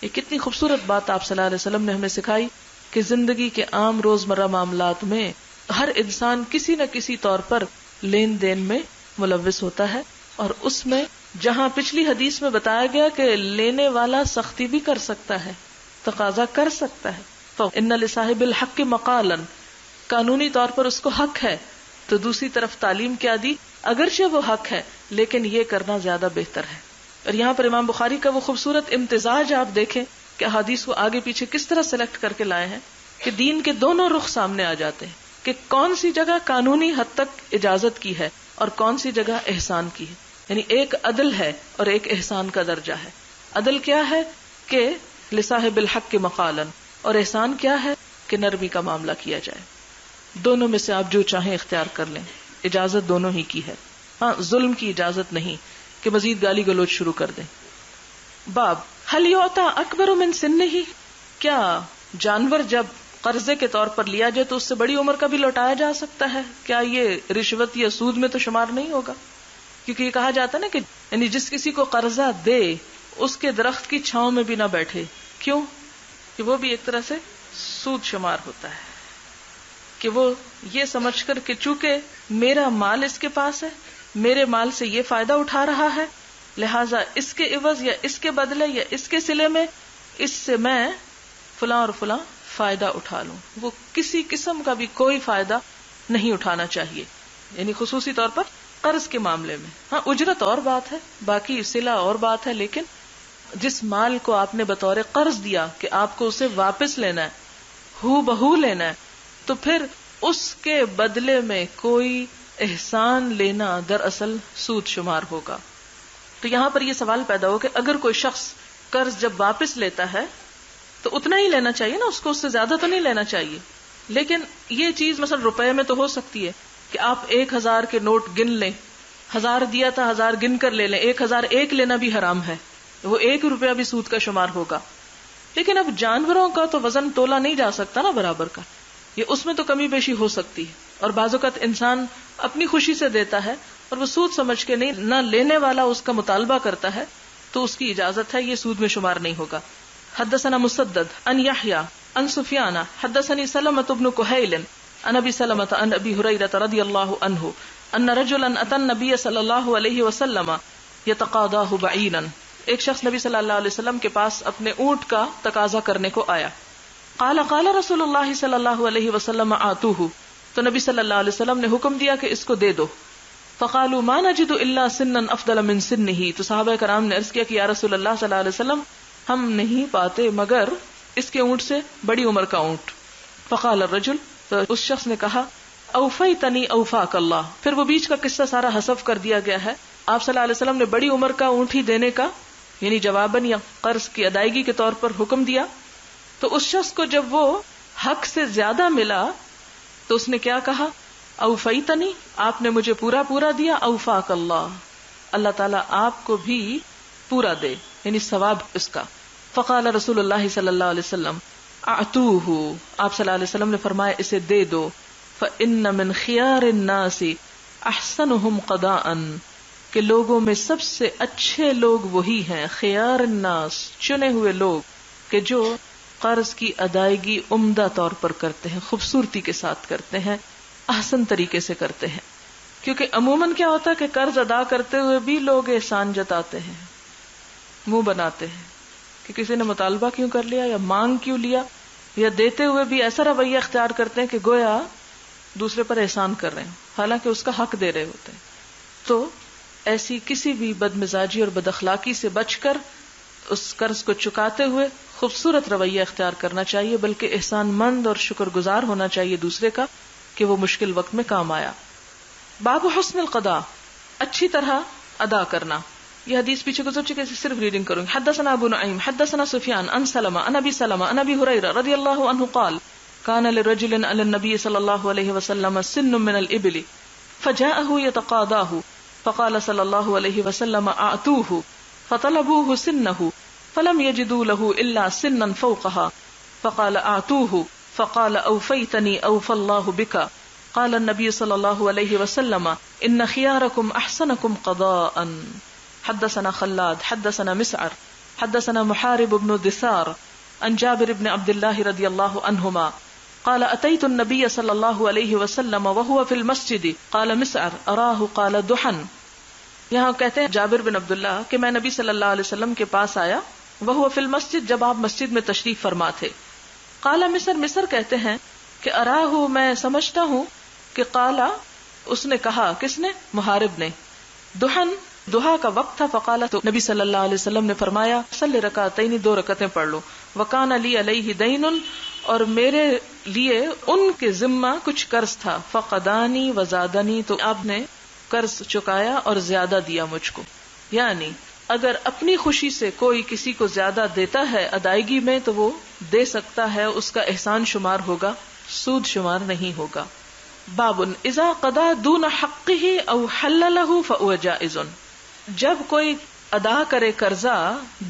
یہ کتنی خوبصورت بات آپ صلی اللہ علیہ وسلم نے ہمیں سکھائی کہ زندگی کے عام روزمرہ معاملات میں ہر انسان کسی نہ کسی طور پر لین دین میں ملوث ہوتا ہے، اور اس میں جہاں پچھلی حدیث میں بتایا گیا کہ لینے والا سختی بھی کر سکتا ہے، تقاضا کر سکتا ہے، فإن لصاحب الحق مقالا، قانونی طور پر اس کو حق ہے، تو دوسری طرف تعلیم کیا دی، اگرچہ وہ حق ہے لیکن یہ کرنا زیادہ بہتر ہے. اور یہاں پر امام بخاری کا وہ خوبصورت امتزاج آپ دیکھیں کہ حدیث کو آگے پیچھے کس طرح سلیکٹ کر کے لائے ہیں کہ دین کے دونوں رخ سامنے آ جاتے ہیں کہ کون سی جگہ قانونی حد تک اجازت کی ہے اور کون سی جگہ احسان کی ہے. یعنی ایک عدل ہے اور ایک احسان کا درجہ ہے. عدل کیا ہے کہ لصاحب الحق مقالا، اور احسان کیا ہے کہ نرمی کا معاملہ کیا جائے. دونوں میں سے آپ جو چاہیں اختیار کر لیں، اجازت دونوں ہی کی ہے. ہاں، ظلم کی اجازت نہیں کہ مزید گالی گلوچ شروع کر دیں. باب هل يعطى اکبر من سنه، کیا جانور جب قرضے کے طور پر لیا جائے تو اس سے بڑی عمر کا بھی لوٹایا جا سکتا ہے؟ کیا یہ رشوت یا سود میں تو شمار نہیں ہوگا؟ کیونکہ یہ کہا جاتا ہے نا کہ یعنی جس کسی کو قرضہ دے اس کے درخت کی چھاؤں میں بھی نہ بیٹھے. کیوں؟ کہ وہ بھی ایک طرح سے سود شمار ہوتا ہے، کہ وہ یہ سمجھ کر کہ چونکہ میرا مال اس کے پاس ہے، میرے مال سے یہ فائدہ اٹھا رہا ہے، لہٰذا اس کے عوض یا اس کے بدلے یا اس کے صلے میں اس سے میں فلاں اور فلاں فائدہ اٹھا لوں. وہ کسی قسم کا بھی کوئی فائدہ نہیں اٹھانا چاہیے، یعنی خصوصی طور پر قرض کے معاملے میں. ہاں، اجرت اور بات ہے، باقی صلہ اور بات ہے، لیکن جس مال کو آپ نے بطور قرض دیا کہ آپ کو اسے واپس لینا ہے، ہو بہو لینا ہے، تو پھر اس کے بدلے میں کوئی احسان لینا دراصل سود شمار ہوگا. تو یہاں پر یہ سوال پیدا ہو کہ اگر کوئی شخص قرض جب واپس لیتا ہے تو اتنا ہی لینا چاہیے نا، اس کو اس سے زیادہ تو نہیں لینا چاہیے. لیکن یہ چیز مثلا روپے میں تو ہو سکتی ہے کہ آپ 1000 کے نوٹ گن لیں، 1000 دیا تھا 1000 گن کر لے لیں، 1001 لینا بھی حرام ہے، وہ 1 روپیہ بھی سود کا شمار ہوگا. لیکن اب جانوروں کا تو وزن تولا نہیں جا سکتا نا برابر کا، یہ اس میں تو کمی بیشی ہو سکتی ہے، اور بعض اوقات انسان اپنی خوشی سے دیتا ہے اور وہ سود سمجھ کے نہیں، نہ لینے والا اس کا مطالبہ کرتا ہے تو اس کی اجازت ہے، یہ سود میں شمار نہیں ہوگا. حدثنا مسدد عن يحيى عن سفيان حدثني سلمة بن كهيل عن ابي سلمة عن ابي هريرة رضي الله عنه ان رجلا اتى النبي صلى الله عليه وسلم يتقاضاه بعيرا، ایک شخص نبی صلی اللہ علیہ وسلم کے پاس اپنے اونٹ کا تقاضا کرنے کو آیا. قال قال رسول اللہ صلی اللہ علیہ وسلم آتوه، تو نبی صلی اللہ علیہ وسلم نے حکم دیا کہ اس کو دے دو. فقالوا ما نجد الا سنا افضل من سنه، تو صحابہ کرام نے عرض کیا کہ یا رسول اللہ صلی اللہ علیہ وسلم ہم نہیں پاتے مگر اس کے اونٹ سے بڑی عمر کا اونٹ. فقال الرجل، تو اس شخص نے کہا اوفیتنی اوفاک اللہ، پھر وہ بیچ کا قصہ سارا حذف کر دیا گیا ہے. آپ صلی اللہ علیہ وسلم نے بڑی عمر کا اونٹ ہی دینے کا یعنی جواباً یا قرض کی ادائیگی کے طور پر حکم دیا. تو اس شخص کو جب وہ حق سے زیادہ ملا تو اس نے کیا کہا، اوفیتنی، آپ نے مجھے پورا پورا دیا، اوفاک اللہ، اللہ تعالیٰ آپ کو بھی پورا دے، یعنی ثواب اس کا. فقال رسول اللہ صلی اللہ علیہ وسلم اعطوہ، آپ صلی اللہ علیہ وسلم نے فرمایا اسے دے دو. فإن من خیار الناس احسنهم قضاء، کہ لوگوں میں سب سے اچھے لوگ وہی ہیں، خیار الناس، چنے ہوئے لوگ، کہ جو قرض کی ادائیگی عمدہ طور پر کرتے ہیں، خوبصورتی کے ساتھ کرتے ہیں، احسن طریقے سے کرتے ہیں. کیونکہ عموماً کیا ہوتا ہے کہ قرض ادا کرتے ہوئے بھی لوگ احسان جتاتے ہیں، منہ بناتے ہیں کہ کسی نے مطالبہ کیوں کر لیا یا مانگ کیوں لیا، یا دیتے ہوئے بھی ایسا رویہ اختیار کرتے ہیں کہ گویا دوسرے پر احسان کر رہے ہیں حالانکہ اس کا حق دے رہے ہوتے ہیں. تو ایسی کسی بھی بدمزاجی اور بد اخلاقی سے بچ کر اس قرض کو چکاتے ہوئے خوبصورت رویہ اختیار کرنا چاہیے، بلکہ احسان مند اور شکر گزار ہونا چاہیے دوسرے کا کہ وہ مشکل وقت میں کام آیا. باب حسن القضاء، اچھی طرح ادا کرنا. یہ حدیث پیچھے گزر چکے، صرف ریڈنگ کروں گی. حدثنا ابو نعیم حدثنا سفیان عن سلمہ عن ابی سلمہ عن ابی ہریرہ رضی اللہ عنہ قال كان لرجل علی النبی صلی اللہ علیہ وسلم سن من الابل فجاءه يتقاضاه فقال صلی اللہ علیہ وسلم اعطوه فطلبوه سنه فلم يجدوا له الا سنا فوقها فقال اعطوه فقال اوفیتنی اوفى الله بك. قال النبي صلی اللہ علیہ وسلم ان خياركم احسنكم قضاء. حدثنا خلاد حدثنا مسعر حدثنا محارب بن دثار عن جابر بن عبد الله رضی اللہ عنہما قال اتيت النبي صلی اللہ علیہ وسلم وهو في المسجد قال مسعر اراه قال دحن. یہاں کہتے ہیں جابر بن عبداللہ کہ میں نبی صلی اللہ علیہ وسلم کے پاس آیا، وهو في المسجد، جب آپ مسجد میں تشریف فرما تھے. قال مصر کہتے ہیں کہ اراہ میں سمجھتا ہوں کہ قالا اس نے کہا، کس نے؟ محارب نے، دحن دہا کا وقت تھا، فقال تو نبی صلی اللہ علیہ وسلم نے فرمایا صلی رکعتین 2 رکعتیں پڑھ لو، وکان لی علیہ دین اور میرے لیے ان کے ذمہ کچھ قرض تھا، فقدانی وزادنی تو آپ نے قرض چکایا اور زیادہ دیا مجھ کو. یعنی اگر اپنی خوشی سے کوئی کسی کو زیادہ دیتا ہے ادائیگی میں تو وہ دے سکتا ہے، اس کا احسان شمار ہوگا، سود شمار نہیں ہوگا. باب اذا قضا دون حقه او حل له فهو جائز. جب کوئی ادا کرے قرضہ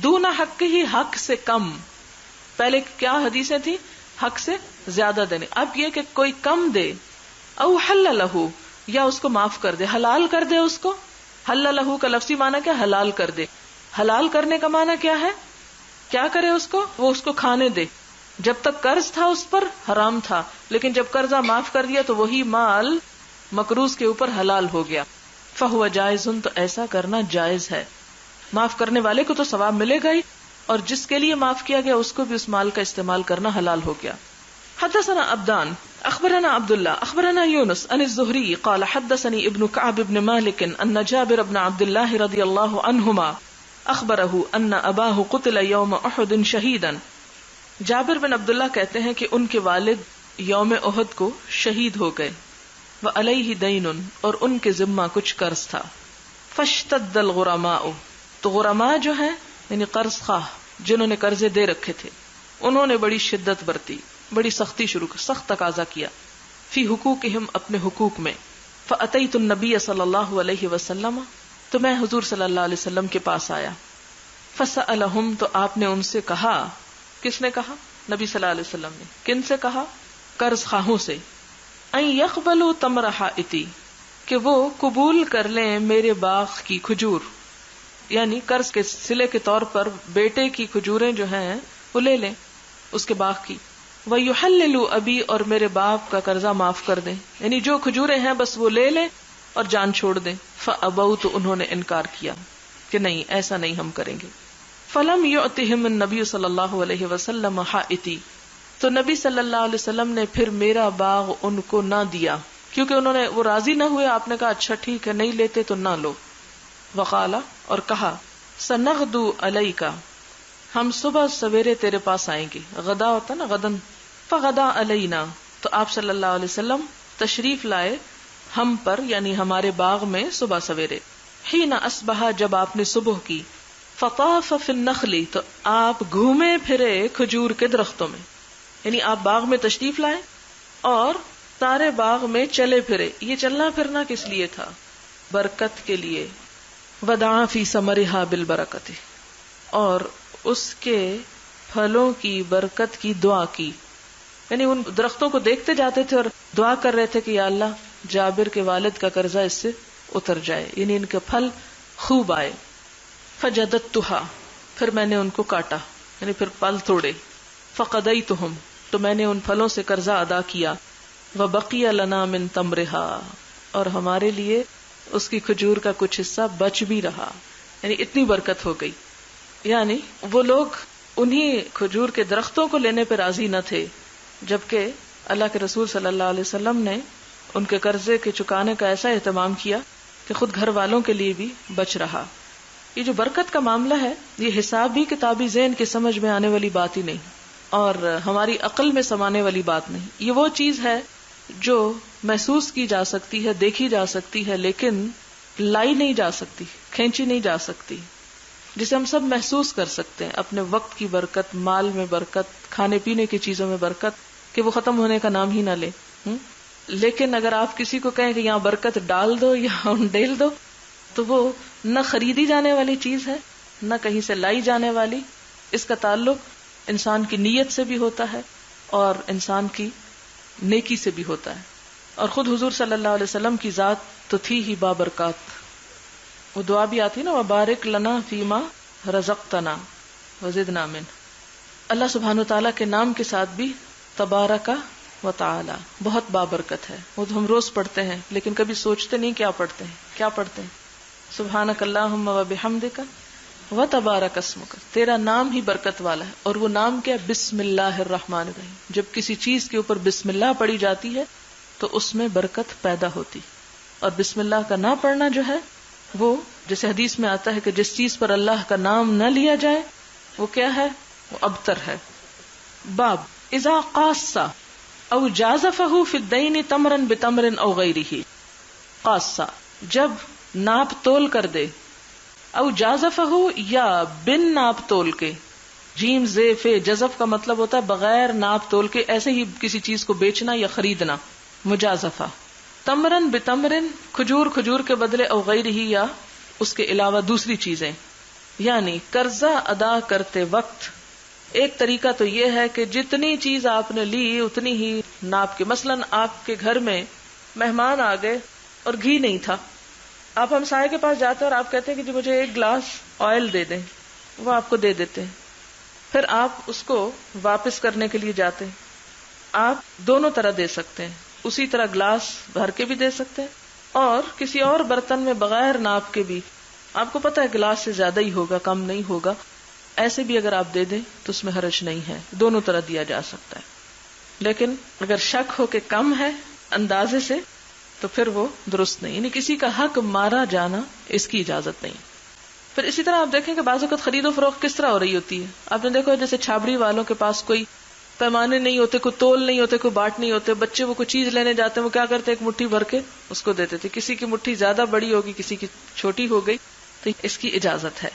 دون حقه حق سے کم، پہلے کیا حدیثیں تھی؟ حق سے زیادہ دینے، اب یہ کہ کوئی کم دے، او حل له یا اس کو معاف کر دے، حلال کر دے اس کو. حل له کا لفظی معنی کیا؟ حلال کر دے. حلال کرنے کا معنی کیا ہے؟ کیا کرے اس کو؟ وہ اس کو کھانے دے. جب تک قرض تھا اس پر حرام تھا، لیکن جب قرضہ معاف کر دیا تو وہی مال مقروض کے اوپر حلال ہو گیا. فہو جائز، تو ایسا کرنا جائز ہے. معاف کرنے والے کو تو ثواب ملے گا ہی، اور جس کے لیے معاف کیا گیا اس کو بھی اس مال کا استعمال کرنا حلال ہو گیا. حدثنا عبدان اخبرنا عبداللہ اخبرنا یونس عن الزہری قال حدثني ابن كعب بن مالك ان جابر بن عبد الله رضی اللہ عنہما اخبره ان اباه قتل يوم احد شہیدا. جابر بن عبداللہ کہتے ہیں کہ ان کے والد یوم احد کو شہید ہو گئے. وعلیہ دین، اور ان کے ذمہ کچھ قرض تھا. فاشتد الغرماء، تو غرماء جو ہیں یعنی قرض خواہ جنہوں نے قرضے دے رکھے تھے، انہوں نے بڑی شدت برتی، بڑی سختی شروع کی، سخت تقاضا کیا. فی حقوقہم، اپنے حقوق میں. فاتیت النبی صلی اللہ علیہ وسلم، تو میں حضور صلی اللہ علیہ وسلم کے پاس آیا. فسألہم، تو آپ نے ان سے کہا. کس نے کہا؟ نبی صلی اللہ علیہ وسلم نے. کن سے کہا؟ قرض خواہوں سے. ان یقبلوا تمر حائتی، کہ وہ قبول کر لیں میرے باغ کی کھجور، یعنی قرض کے صلے کے طور پر بیٹے کی کھجوریں جو ہیں وہ لے لیں اس کے باغ کی. وَيُحَلِّلُوا أَبِي، اور میرے باپ کا قرضہ معاف کر دیں، یعنی جو کھجوریں ہیں بس وہ لے لیں اور جان چھوڑ دیں. فَأَبَوْا، تو انہوں نے انکار کیا کہ نہیں، ایسا نہیں ہم کریں گے. فَلَمْ يُعْتِهِمْ النَّبِيُّ صلی اللہ علیہ وسلم حائتی، تو نبی صلی اللہ علیہ وسلم نے پھر میرا باغ ان کو نہ دیا، کیونکہ انہوں نے وہ راضی نہ ہوئے. آپ نے کہا اچھا ٹھیک ہے، نہیں لیتے تو نہ لو. وقال، اور کہا سنغدو علیک، ہم صبح سویرے تیرے پاس آئیں گے. غدا ہوتا نا غدن. فغدا علینا، تو آپ صلی اللہ علیہ وسلم تشریف لائے ہم پر، یعنی ہمارے باغ میں صبح سویرے. حین اصبح، جب آپ نے صبح کی. فطاف فی النخل، تو آپ گھومے پھرے کھجور کے درختوں میں، یعنی آپ باغ میں تشریف لائے اور سارے باغ میں چلے پھرے. یہ چلنا پھرنا کس لیے تھا؟ برکت کے لیے. ودعا فی ثمرھا بالبرکۃ، اور اس کے پھلوں کی برکت کی دعا کی. یعنی ان درختوں کو دیکھتے جاتے تھے اور دعا کر رہے تھے کہ یا اللہ جابر کے والد کا قرضہ اس سے اتر جائے، یعنی ان کے پھل خوب آئے. فجددتھا، پھر میں نے ان کو کاٹا، یعنی پھر پھل توڑے. فقضیتھم، تو میں نے ان پھلوں سے قرضہ ادا کیا. وبقی لنا من تمرھا، اور ہمارے لیے اس کی کھجور کا کچھ حصہ بچ بھی رہا، یعنی اتنی برکت ہو گئی. یعنی وہ لوگ انہی کھجور کے درختوں کو لینے پہ راضی نہ تھے، جبکہ اللہ کے رسول صلی اللہ علیہ وسلم نے ان کے قرضے کے چکانے کا ایسا اہتمام کیا کہ خود گھر والوں کے لیے بھی بچ رہا. یہ جو برکت کا معاملہ ہے، یہ حساب بھی کتابی ذہن کے سمجھ میں آنے والی بات ہی نہیں اور ہماری عقل میں سمانے والی بات نہیں. یہ وہ چیز ہے جو محسوس کی جا سکتی ہے، دیکھی جا سکتی ہے، لیکن لائی نہیں جا سکتی، کھینچی نہیں جا سکتی، جسے ہم سب محسوس کر سکتے ہیں. اپنے وقت کی برکت، مال میں برکت، کھانے پینے کی چیزوں میں برکت کہ وہ ختم ہونے کا نام ہی نہ لے. لیکن اگر آپ کسی کو کہیں کہ یہاں برکت ڈال دو یا ڈیل دو، تو وہ نہ خریدی جانے والی چیز ہے، نہ کہیں سے لائی جانے والی. اس کا تعلق انسان کی نیت سے بھی ہوتا ہے اور انسان کی نیکی سے بھی ہوتا ہے. اور خود حضور صلی اللہ علیہ وسلم کی ذات تو تھی ہی بابرکات. وہ دعا بھی آتی نا، وبارک لنا فیما رزقتنا وزدنا من. اللہ سبحانہ تعالیٰ کے نام کے ساتھ بھی تبارک و تعالی بہت بابرکت ہے. وہ تو ہم روز پڑھتے ہیں لیکن کبھی سوچتے نہیں کیا پڑھتے ہیں. کیا پڑھتے ہیں؟ سبحانک اللہم و بحمدک وتبارک اسمک، تیرا نام ہی برکت والا ہے. اور وہ نام کیا ہے؟ بسم اللہ الرحمن الرحیم. جب کسی چیز کے اوپر بسم اللہ پڑھی جاتی ہے تو اس میں برکت پیدا ہوتی. اور بسم اللہ کا نہ پڑھنا جو ہے وہ جیسے حدیث میں آتا ہے کہ جس چیز پر اللہ کا نام نہ لیا جائے وہ کیا ہے؟ وہ ابتر ہے. باب اذا قاصا او جازفہ فی الدین تمرا بتمر او غیرہ. قاصا جب ناپ تول کر دے، او جازفہ یا بن ناپ تول کے. جیم زے فے جزف کا مطلب ہوتا ہے بغیر ناپ تول کے ایسے ہی کسی چیز کو بیچنا یا خریدنا، مجازفہ. تمرن بتمرن کھجور کھجور کے بدلے، او غیرہ یا اس کے علاوہ دوسری چیزیں. یعنی قرضہ ادا کرتے وقت ایک طریقہ تو یہ ہے کہ جتنی چیز آپ نے لی اتنی ہی ناپ کے. مثلاً آپ کے گھر میں مہمان آ گئے اور گھی نہیں تھا، آپ ہمسائے کے پاس جاتے ہیں اور آپ کہتے ہیں کہ جی مجھے ایک گلاس آئل دے دیں، وہ آپ کو دے دیتے ہیں. پھر آپ اس کو واپس کرنے کے لیے جاتے ہیں. آپ دونوں طرح دے سکتے ہیں، اسی طرح گلاس بھر کے بھی دے سکتے ہیں اور کسی اور برتن میں بغیر ناپ کے بھی. آپ کو پتا ہے گلاس سے زیادہ ہی ہوگا، کم نہیں ہوگا، ایسے بھی اگر آپ دے دیں تو اس میں حرج نہیں ہے، دونوں طرح دیا جا سکتا ہے. لیکن اگر شک ہو کہ کم ہے اندازے سے تو پھر وہ درست نہیں، یعنی کسی کا حق مارا جانا اس کی اجازت نہیں. پھر اسی طرح آپ دیکھیں کہ بعض اوقات خرید و فروخت کس طرح ہو رہی ہوتی ہے. آپ نے دیکھا جیسے چھابڑی والوں کے پاس کوئی پیمانے نہیں ہوتے، کوئی تول نہیں ہوتے، کوئی باٹ نہیں ہوتے. بچے وہ کوئی چیز لینے جاتے ہیں، وہ کیا کرتے ہیں ایک مٹھی بھر کے اس کو دیتے تھے. کسی کی مٹھی زیادہ بڑی ہوگی، کسی کی چھوٹی ہو گئی، تو اس کی اجازت ہے.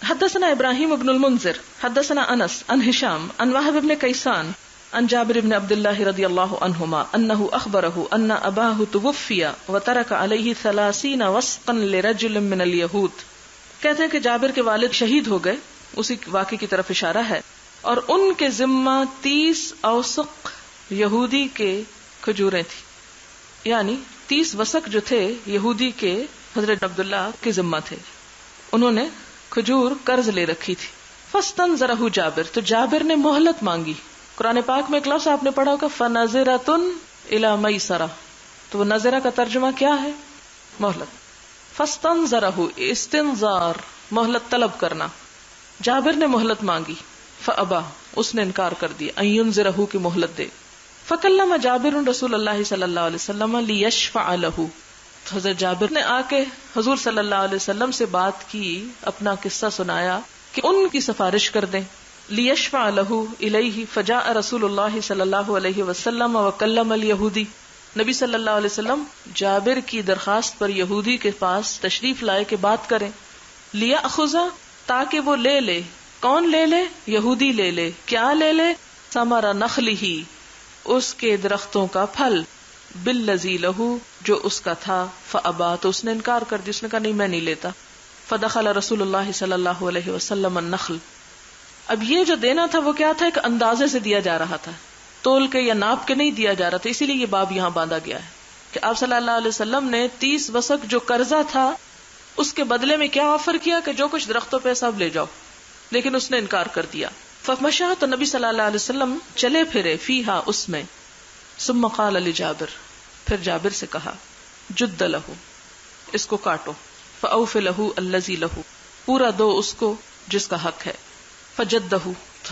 حدثنا ابراہیم ابن المنذر حدثنا انس عن هشام عن وهب بن كيسان عن جابر بن عبد الله رضی اللہ عنہما انه اخبره ان اباه توفي وترك عليه 30 وسقا لرجل من اليهود. کہتے ہیں کہ جابر کے والد شہید ہو گئے، اسی واقعے کی طرف اشارہ ہے، اور ان کے ذمہ 30 اوسق یہودی کے کھجوریں تھی. یعنی 30 وسق جو تھے یہودی کے حضرت عبداللہ کے ذمہ تھے، انہوں نے کھجور قرض لے رکھی تھی. فاستنظرہ جابر، تو جابر نے مہلت مانگی. قرآن پاک میں ایک لفظ آپ نے پڑھا ہوگا فنظرۃ الی میسرہ، تو وہ نظرہ کا ترجمہ کیا ہے؟ مہلت. فاستنظرہ استنظار، مہلت طلب کرنا. جابر نے مہلت مانگی، فابا، اس نے انکار کر دیا، ان ینظرہ کی مہلت دے. فکلم جابر رسول اللہ صلی اللہ علیہ وسلم لیشفع لہ، حضرت جابر نے آ کے حضور صلی اللہ علیہ وسلم سے بات کی، اپنا قصہ سنایا کہ ان کی سفارش کر دیں. لیشفع لہ الیہ فجاء رسول اللہ صلی اللہ علیہ وسلم وکلم الیہودی. نبی صلی اللہ علیہ وسلم جابر کی درخواست پر یہودی کے پاس تشریف لائے کہ بات کریں. لیاخذ، تاکہ وہ لے لے. کون لے لے؟ یہودی لے لے. کیا لے لے؟ ثمر نخلہ، اس کے درختوں کا پھل، بالذی لہ، جو اس کا تھا. فابا، تو اس نے انکار کر دیا، اس نے کہا نہیں میں نہیں لیتا. فدخل رسول اللہ صلی اللہ علیہ وسلم النخل. اب یہ جو دینا تھا وہ کیا تھا؟ ایک اندازے سے دیا جا رہا تھا، تول کے یا ناپ کے نہیں دیا جا رہا تھا. اسی لیے یہ باب یہاں باندھا گیا ہے کہ آپ صلی اللہ علیہ وسلم نے 30 وسق جو قرضہ تھا اس کے بدلے میں کیا آفر کیا کہ جو کچھ درختوں پہ سب لے جاؤ، لیکن اس نے انکار کر دیا. فمشى، تو نبی صلی اللہ علیہ وسلم چلے پھرے، فیہا، اس میں. ثم قال لجابر، پھر جابر سے کہا، جد لہ، اس کو کاٹو. فاوف لہ الذی لہ، پورا دو اس کو جس کا حق ہے. فجدہ،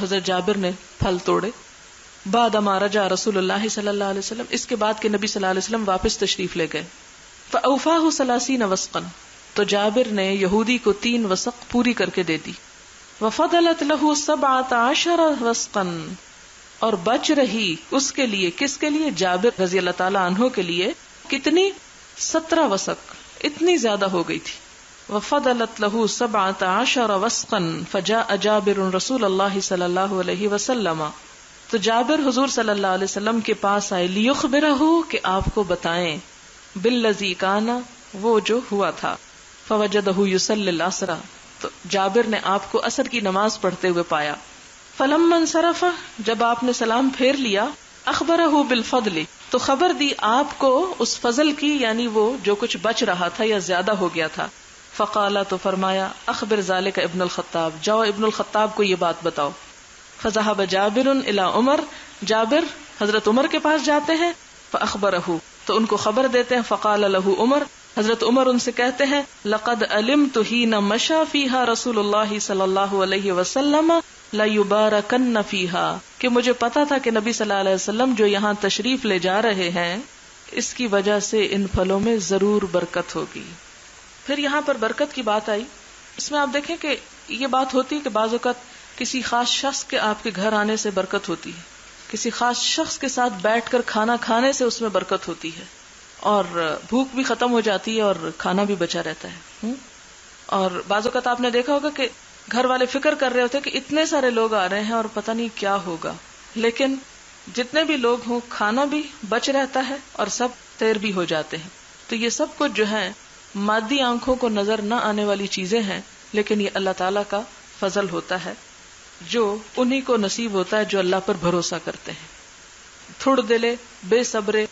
حضرت جابر نے پھل توڑے. بعد ما رجع رسول اللہ صلی اللہ علیہ وسلم، اس کے بعد کہ نبی صلی اللہ علیہ وسلم واپس تشریف لے گئے. فاوفاہ 30 وسقا، تو جابر نے یہودی کو 3 وسق پوری کر کے دے دی. وفضلت لہ 17 وسقا، اور بچ رہی اس کے لیے، کس کے لیے؟ جابر رضی اللہ تعالی عنہ کے لیے. کتنی؟ 17 وسق، اتنی زیادہ ہو گئی تھی. وفضلت لہ 17 وسقا فجاء جابر رسول اللہ صلی اللہ علیہ وسلم، تو جابر حضور صلی اللہ علیہ وسلم کے پاس آئے. لیخبرہ، کہ آپ کو بتائیں، بالذی کان، وہ جو ہوا تھا. فوجدہ یصلی العصر، تو جابر نے آپ کو عصر کی نماز پڑھتے ہوئے پایا. فلما انصرف، جب آپ نے سلام پھیر لیا. اخبرہ بالفضل، تو خبر دی آپ کو اس فضل کی، یعنی وہ جو کچھ بچ رہا تھا یا زیادہ ہو گیا تھا. فقال، تو فرمایا، اخبر ذالک ابن الخطاب، جاؤ ابن الخطاب کو یہ بات بتاؤ. فذهب جابر الى عمر، جابر حضرت عمر کے پاس جاتے ہیں. فاخبرہ، تو ان کو خبر دیتے ہیں. فقال له عمر، حضرت عمر ان سے کہتے ہیں لقد علمت حين مشى فيها رسول اللہ صلی اللہ علیہ وسلم ليباركن فيها، کہ مجھے پتا تھا کہ نبی صلی اللہ علیہ وسلم جو یہاں تشریف لے جا رہے ہیں اس کی وجہ سے ان پھلوں میں ضرور برکت ہوگی. پھر یہاں پر برکت کی بات آئی. اس میں آپ دیکھیں کہ یہ بات ہوتی ہے کہ بعض اوقات کسی خاص شخص کے آپ کے گھر آنے سے برکت ہوتی ہے، کسی خاص شخص کے ساتھ بیٹھ کر کھانا کھانے سے اس میں برکت ہوتی ہے، اور بھوک بھی ختم ہو جاتی ہے اور کھانا بھی بچا رہتا ہے. اور بعض اوقات آپ نے دیکھا ہوگا کہ گھر والے فکر کر رہے ہوتے کہ اتنے سارے لوگ آ رہے ہیں اور پتہ نہیں کیا ہوگا، لیکن جتنے بھی لوگ ہوں کھانا بھی بچ رہتا ہے اور سب تیر بھی ہو جاتے ہیں. تو یہ سب کچھ جو ہے مادی آنکھوں کو نظر نہ آنے والی چیزیں ہیں، لیکن یہ اللہ تعالیٰ کا فضل ہوتا ہے جو انہی کو نصیب ہوتا ہے جو اللہ پر بھروسہ کرتے ہیں. تھوڑ دلے، بے صبرے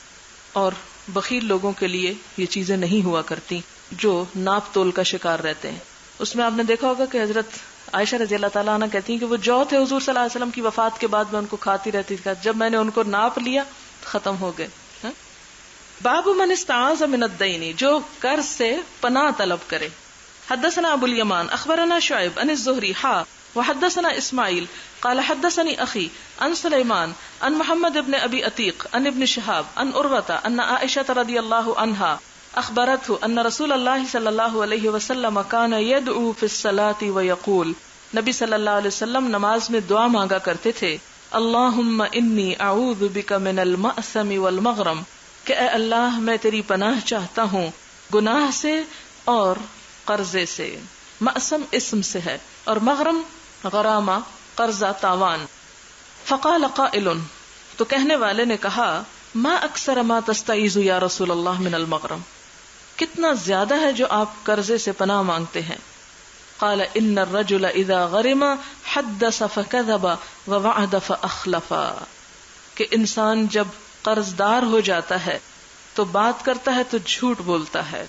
اور بخیل لوگوں کے لیے یہ چیزیں نہیں ہوا کرتی جو ناپ تول کا شکار رہتے ہیں. اس میں آپ نے دیکھا ہوگا کہ حضرت عائشہ رضی اللہ تعالیٰ عنہ کہتی ہیں کہ وہ جو تھے حضور صلی اللہ علیہ وسلم کی وفات کے بعد میں ان کو کھاتی رہتی تھی، جب میں نے ان کو ناپ لیا ختم ہو گئے. باب من استعاذ من الدین، جو قرض سے پناہ طلب کرے. حدثنا ابو الیمان اخبرنا شعیب عن الزہری وحدثنا اسماعیل قال حدثني اخی عن سلیمان عن محمد ابن ابی عتیق عن ابن شہاب عن عروۃ ان عائشہ رضی اللہ عنہا اخبرته ان رسول اللہ صلی اللہ علیہ وسلم کان یدعو فی الصلاۃ ویقول، نبی صلی اللہ علیہ وسلم نماز میں دعا مانگا کرتے تھے، اللہم انی اعوذ بک من المأثم والمغرم، کہ اے اللہ میں تیری پناہ چاہتا ہوں گناہ سے اور قرضے سے. مأثم اسم سے ہے اور مغرم غرامہ، قرضہ، تاوان. فقال قائل، تو کہنے والے نے کہا، ما اکثر ما تستعیذ یا رسول اللہ من المغرم، کتنا زیادہ ہے جو آپ قرضے سے پناہ مانگتے ہیں. قال ان الرجل اذا غرم حدث فكذب ووعد فاخلف، کہ انسان جب قرض دار ہو جاتا ہے تو بات کرتا ہے تو جھوٹ بولتا ہے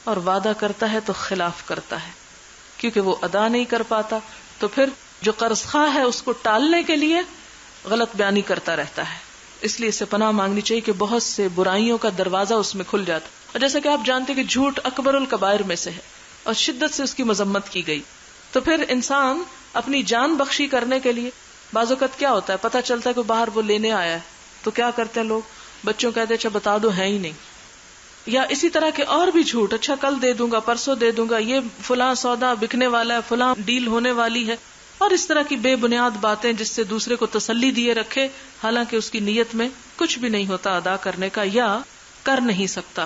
اور وعدہ کرتا ہے تو خلاف کرتا ہے، کیونکہ وہ ادا نہیں کر پاتا تو پھر جو قرض خواہ ہے اس کو ٹالنے کے لیے غلط بیانی کرتا رہتا ہے. اس لیے اسے پناہ مانگنی چاہیے کہ بہت سے برائیوں کا دروازہ اس میں کھل جاتا. اور جیسا کہ آپ جانتے کہ جھوٹ اکبر الکبائر میں سے ہے اور شدت سے اس کی مذمت کی گئی. تو پھر انسان اپنی جان بخشی کرنے کے لیے بعض اوقات کیا ہوتا ہے، پتہ چلتا ہے کہ باہر وہ لینے آیا ہے تو کیا کرتے ہیں لوگ، بچوں کہتے اچھا بتا دو ہے ہی نہیں، یا اسی طرح کے اور بھی جھوٹ، اچھا کل دے دوں گا، پرسوں دے دوں گا، یہ فلاں سودا بکنے والا ہے، فلاں ڈیل ہونے والی ہے، اور اس طرح کی بے بنیاد باتیں جس سے دوسرے کو تسلی دیے رکھے، حالانکہ اس کی نیت میں کچھ بھی نہیں ہوتا ادا کرنے کا یا کر نہیں سکتا،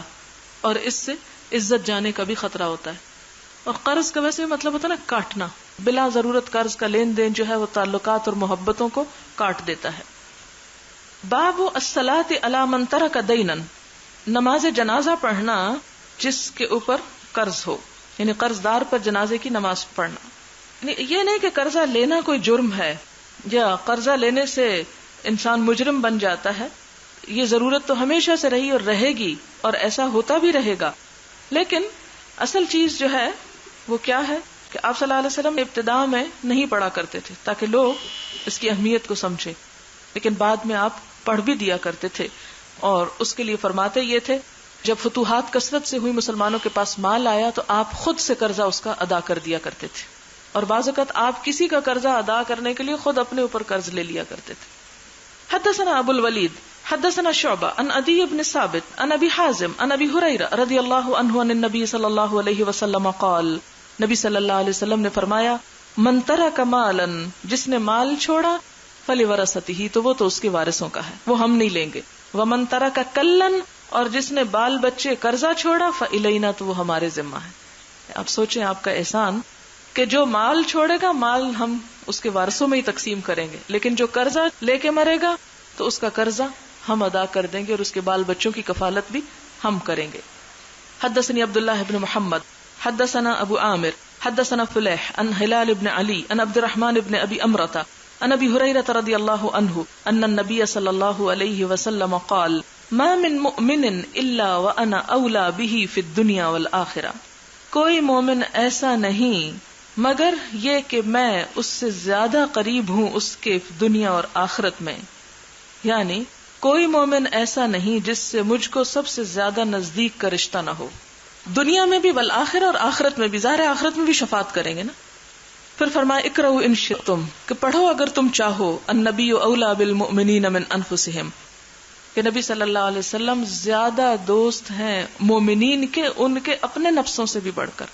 اور اس سے عزت جانے کا بھی خطرہ ہوتا ہے. اور قرض کا ویسے مطلب ہوتا ہے نا کاٹنا، بلا ضرورت قرض کا لین دین جو ہے وہ تعلقات اور محبتوں کو کاٹ دیتا ہے. باب الصلاۃ علی من ترک دینا، نماز جنازہ پڑھنا جس کے اوپر قرض ہو، یعنی قرض دار پر جنازے کی نماز پڑھنا. یعنی یہ نہیں کہ قرضہ لینا کوئی جرم ہے یا قرضہ لینے سے انسان مجرم بن جاتا ہے، یہ ضرورت تو ہمیشہ سے رہی اور رہے گی اور ایسا ہوتا بھی رہے گا. لیکن اصل چیز جو ہے وہ کیا ہے کہ آپ صلی اللہ علیہ وسلم ابتدا میں نہیں پڑھا کرتے تھے تاکہ لوگ اس کی اہمیت کو سمجھیں، لیکن بعد میں آپ پڑھ بھی دیا کرتے تھے. اور اس کے لیے فرماتے یہ تھے جب فتوحات کثرت سے ہوئی، مسلمانوں کے پاس مال آیا تو آپ خود سے قرضہ اس کا ادا کر دیا کرتے تھے، اور بعض اوقات آپ کسی کا قرضہ ادا کرنے کے لیے خود اپنے اوپر قرض لے لیا کرتے تھے. حدثنا ابو الولید حدثنا شعبہ عن عدی بن ثابت عن ابی حازم عن ابی ہریرہ رضی اللہ عنہ عن النبی صلی اللہ علیہ وسلم قال، نبی صلی اللہ علیہ وسلم نے فرمایا، من ترک مالا، جس نے مال چھوڑا، فلورثتہ، تو وہ تو اس کے وارثوں کا ہے، وہ ہم نہیں لیں گے. ومن ترک کلن، اور جس نے بال بچے قرضہ چھوڑا، فالینا، تو وہ ہمارے ذمہ ہے. آپ سوچیں آپ کا احسان کہ جو مال چھوڑے گا مال ہم اس کے وارثوں میں ہی تقسیم کریں گے، لیکن جو قرضہ لے کے مرے گا تو اس کا قرضہ ہم ادا کر دیں گے اور اس کے بال بچوں کی کفالت بھی ہم کریں گے. حدثني عبداللہ بن محمد حدثنا ابو عامر حدثنا فلیح عن ہلال بن علی عن عبد الرحمن بن ابی امرۃ عن ابی ہریرہ رضی اللہ عنہ ان النبی صلی اللہ علیہ وسلم قال، ما من مؤمن الا وانا اولی به فی الدنیا والآخرہ، کوئی مومن ایسا نہیں مگر یہ کہ میں اس سے زیادہ قریب ہوں اس کے دنیا اور آخرت میں. یعنی کوئی مومن ایسا نہیں جس سے مجھ کو سب سے زیادہ نزدیک کا رشتہ نہ ہو. دنیا میں بھی والآخرہ، اور آخرت میں بھی. ظاہر آخرت میں بھی شفاعت کریں گے نا. پھر فرمایا اقرؤوا ان شئتم، کہ پڑھو اگر تم چاہو. النبی اولی بالمؤمنین من انفسہم، کہ نبی صلی اللہ علیہ وسلم زیادہ دوست ہیں مومنین کے ان کے اپنے نفسوں سے بھی بڑھ کر.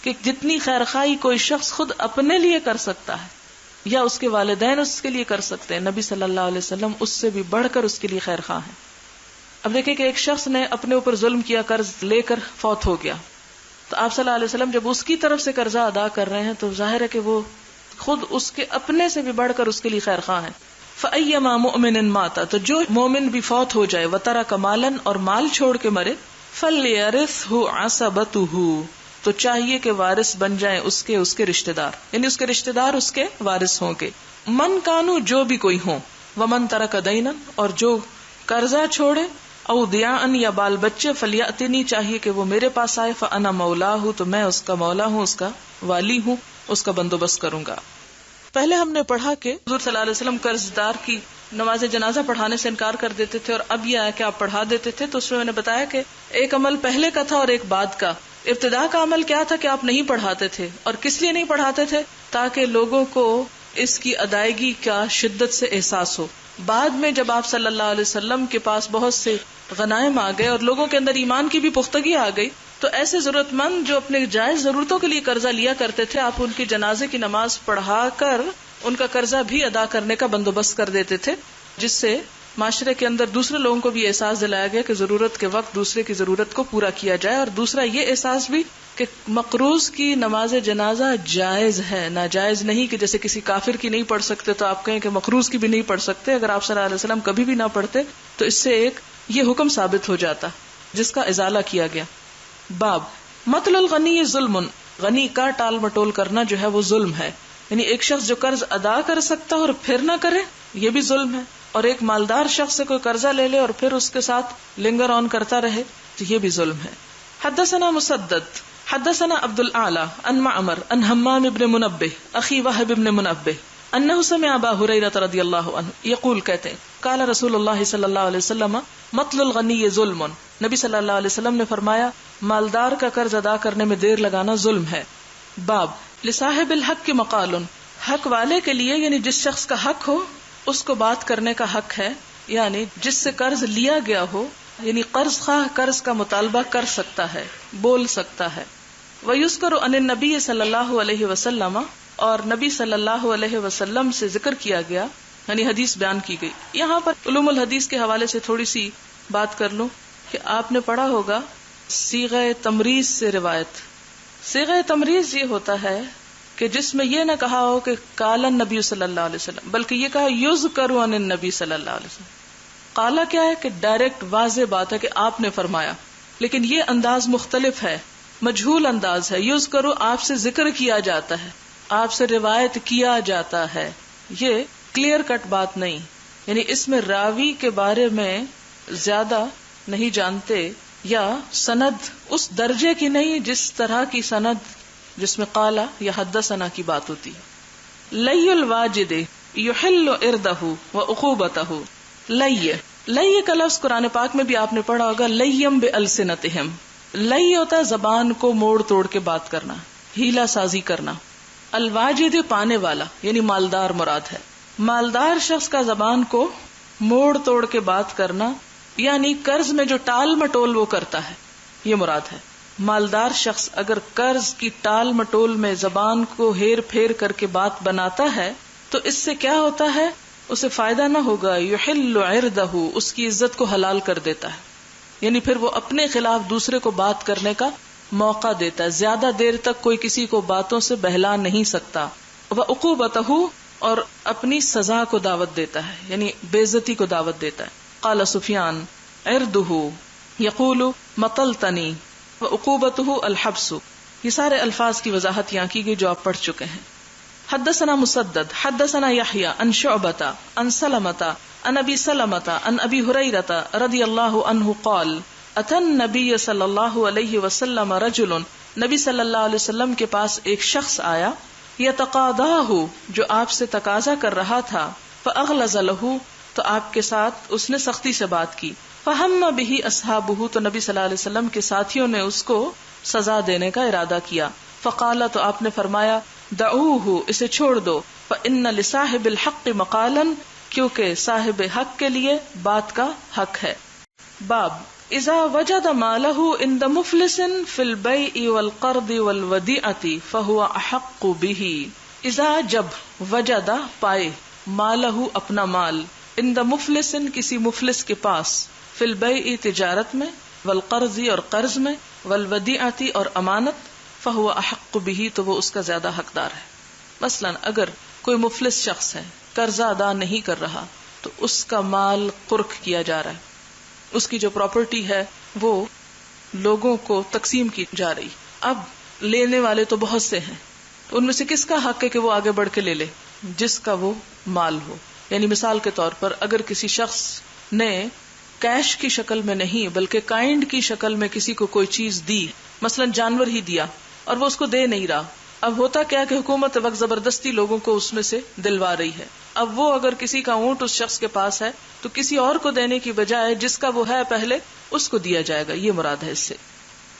کہ جتنی خیر خواہی کوئی شخص خود اپنے لیے کر سکتا ہے یا اس کے والدین اس کے لیے کر سکتے ہیں، نبی صلی اللہ علیہ وسلم اس سے بھی بڑھ کر اس کے لیے خیر خواہ ہیں. اب دیکھیں کہ ایک شخص نے اپنے اوپر ظلم کیا، قرض لے کر فوت ہو گیا، تو آپ صلی اللہ علیہ وسلم جب اس کی طرف سے قرضہ ادا کر رہے ہیں تو ظاہر ہے کہ وہ خود اس کے اپنے سے بھی بڑھ کر اس کے لیے خیر خواہ ہیں. فَأَيَّمَا مُؤْمِنٍ مَاتَ، تو جو مومن بھی فوت ہو جائے، وَتَرَكَ مَالًا، اور مال چھوڑ کے مرے، فَلْيَرِثْهُ عَصَبَتُهُ، تو چاہیے کہ وارث بن جائیں اس کے رشتہ دار، یعنی اس کے رشتہ دار اس کے وارث ہوں گے. من کانو، جو بھی کوئی ہوں، ومن ترک دینا، اور جو قرضہ چھوڑے، او دیاءن، یا بال بچے، فلیاتنی، چاہیے کہ وہ میرے پاس آئے، فانا مولاہ، تو میں اس کا مولا ہوں، اس کا والی ہوں، اس کا بندوبست کروں گا. پہلے ہم نے پڑھا کہ حضور صلی اللہ علیہ وسلم قرض دار کی نماز جنازہ پڑھانے سے انکار کر دیتے تھے، اور اب یہ آیا کہ آپ پڑھا دیتے تھے. تو اس میں میں نے بتایا کہ ایک عمل پہلے کا تھا اور ایک بعد کا. ابتدا کا عمل کیا تھا کہ آپ نہیں پڑھاتے تھے، اور کس لیے نہیں پڑھاتے تھے؟ تاکہ لوگوں کو اس کی ادائیگی کا شدت سے احساس ہو. بعد میں جب آپ صلی اللہ علیہ وسلم کے پاس بہت سے غنائم آ گئے اور لوگوں کے اندر ایمان کی بھی پختگی آ گئی، تو ایسے ضرورت مند جو اپنے جائز ضرورتوں کے لیے قرضہ لیا کرتے تھے، آپ ان کی جنازے کی نماز پڑھا کر ان کا قرضہ بھی ادا کرنے کا بندوبست کر دیتے تھے، جس سے معاشرے کے اندر دوسرے لوگوں کو بھی احساس دلایا گیا کہ ضرورت کے وقت دوسرے کی ضرورت کو پورا کیا جائے. اور دوسرا یہ احساس بھی کہ مقروض کی نماز جنازہ جائز ہے، ناجائز نہیں. کہ جیسے کسی کافر کی نہیں پڑھ سکتے تو آپ کہیں کہ مقروض کی بھی نہیں پڑھ سکتے. اگر آپ صلی اللہ علیہ وسلم کبھی بھی نہ پڑھتے تو اس سے ایک یہ حکم ثابت ہو جاتا جس کا ازالہ کیا گیا. باب مطل الغنی ظلم، غنی کا ٹال مٹول کرنا جو ہے وہ ظلم ہے. یعنی ایک شخص جو قرض ادا کر سکتا اور پھر نہ کرے، یہ بھی ظلم ہے. اور ایک مالدار شخص سے کوئی قرضہ لے لے اور پھر اس کے ساتھ لنگر آن کرتا رہے تو یہ بھی ظلم ہے. حدثنا مسدد حدثنا عبد الاعلی عن معمر عن حمام بن منبہ اخی وہب بن منبہ انہ سمع ابا ہریرہ رضی اللہ عنہ یقول، کہتے ہیں قال رسول اللہ صلی اللہ علیہ وسلم مطل الغنی ظلم، نبی صلی اللہ علیہ وسلم نے فرمایا مالدار کا قرض ادا کرنے میں دیر لگانا ظلم ہے. باب لصاحب الحق کی مقال، حق والے کے لیے یعنی جس شخص کا حق ہو اس کو بات کرنے کا حق ہے، یعنی جس سے قرض لیا گیا ہو، یعنی قرض خواہ قرض کا مطالبہ کر سکتا ہے، بول سکتا ہے. وَيُذْكَرُ عَنِ النَّبِيِّ صلی اللہ علیہ وسلم، اور نبی صلی اللہ علیہ وسلم سے ذکر کیا گیا، یعنی حدیث بیان کی گئی. یہاں پر علوم الحدیث کے حوالے سے تھوڑی سی بات کر لوں کہ آپ نے پڑھا ہوگا صیغہ تمریض سے روایت. صیغہ تمریض یہ ہوتا ہے کہ جس میں یہ نہ کہا ہو کہ قال النبی صلی اللہ علیہ وسلم، بلکہ یہ کہا یذکر عن النبی صلی اللہ علیہ وسلم. قالا کیا ہے کہ ڈائریکٹ واضح بات ہے کہ آپ نے فرمایا، لیکن یہ انداز مختلف ہے، مجہول انداز ہے. یذکر، آپ سے ذکر کیا جاتا ہے، آپ سے روایت کیا جاتا ہے، یہ کلیئر کٹ بات نہیں. یعنی اس میں راوی کے بارے میں زیادہ نہیں جانتے، یا سند اس درجے کی نہیں جس طرح کی سند جس میں قالا یا حدثنا کی بات ہوتی ہے. لی الواجد یحل اردہ وعقوبتہ، لی کا لفظ قرآن پاک میں بھی آپ نے پڑھا ہوگا، لیم بألسنتہم. لی ہوتا ہے زبان کو موڑ توڑ کے بات کرنا، ہیلا سازی کرنا. الواجد پانے والا یعنی مالدار مراد ہے. مالدار شخص کا زبان کو موڑ توڑ کے بات کرنا، یعنی قرض میں جو ٹال مٹول وہ کرتا ہے، یہ مراد ہے. مالدار شخص اگر قرض کی ٹال مٹول میں زبان کو ہیر پھیر کر کے بات بناتا ہے تو اس سے کیا ہوتا ہے، اسے فائدہ نہ ہوگا. یحل عرضہ، اس کی عزت کو حلال کر دیتا ہے، یعنی پھر وہ اپنے خلاف دوسرے کو بات کرنے کا موقع دیتا ہے. زیادہ دیر تک کوئی کسی کو باتوں سے بہلا نہیں سکتا. وعقوبتہ، اور اپنی سزا کو دعوت دیتا ہے، یعنی بے عزتی کو دعوت دیتا ہے. قال سفیان عرضہ یقول مطلتنی وعقوبتہ الحبس. یہ سارے الفاظ کی وضاحت یہاں کی گئی جو آپ پڑھ چکے ہیں. حدثنا مسدد حدثنا یحیی عن شعبۃ عن سلمۃ عن ابی سلمۃ عن ابی ہریرہ رضی اللہ عنہ قال اتى النبی صلی اللہ علیہ وسلم رجل، نبی صلی اللہ علیہ وسلم کے پاس ایک شخص آیا، یتقاضاہ، جو آپ سے تقاضا کر رہا تھا، فاغلظ له، تو آپ کے ساتھ اس نے سختی سے بات کی. فہم بہ اصحابہ، تو نبی صلی اللہ علیہ وسلم کے ساتھیوں نے اس کو سزا دینے کا ارادہ کیا. فقال، تو آپ نے فرمایا دعوہ، اسے چھوڑ دو. فإن لصاحب الحق مقالا، کیونکہ صاحب حق کے لیے بات کا حق ہے. باب اذا وجد مالہ عند مفلس فی البیع والقرض والودیعۃ فہو احق بہ. اذا، جب، وجد، پائے، مالہ، اپنا مال، عند مفلس، کسی مفلس کے پاس، فی البیع، تجارت میں، والقرض، اور قرض میں، والودیعۃ، اور امانت، فہو احق بہ، تو وہ اس کا زیادہ حقدار ہے. مثلا اگر کوئی مفلس شخص ہے، قرضہ ادا نہیں کر رہا، تو اس کا مال قرق کیا جا رہا ہے، اس کی جو پراپرٹی ہے وہ لوگوں کو تقسیم کی جا رہی. اب لینے والے تو بہت سے ہیں، تو ان میں سے کس کا حق ہے کہ وہ آگے بڑھ کے لے لے؟ جس کا وہ مال ہو. یعنی مثال کے طور پر اگر کسی شخص نے کیش کی شکل میں نہیں بلکہ کائنڈ کی شکل میں کسی کو کوئی چیز دی، مثلا جانور ہی دیا، اور وہ اس کو دے نہیں رہا، اب ہوتا کیا کہ حکومت وقت زبردستی لوگوں کو اس میں سے دلوا رہی ہے. اب وہ اگر کسی کا اونٹ اس شخص کے پاس ہے تو کسی اور کو دینے کی بجائے جس کا وہ ہے پہلے اس کو دیا جائے گا، یہ مراد ہے اس سے.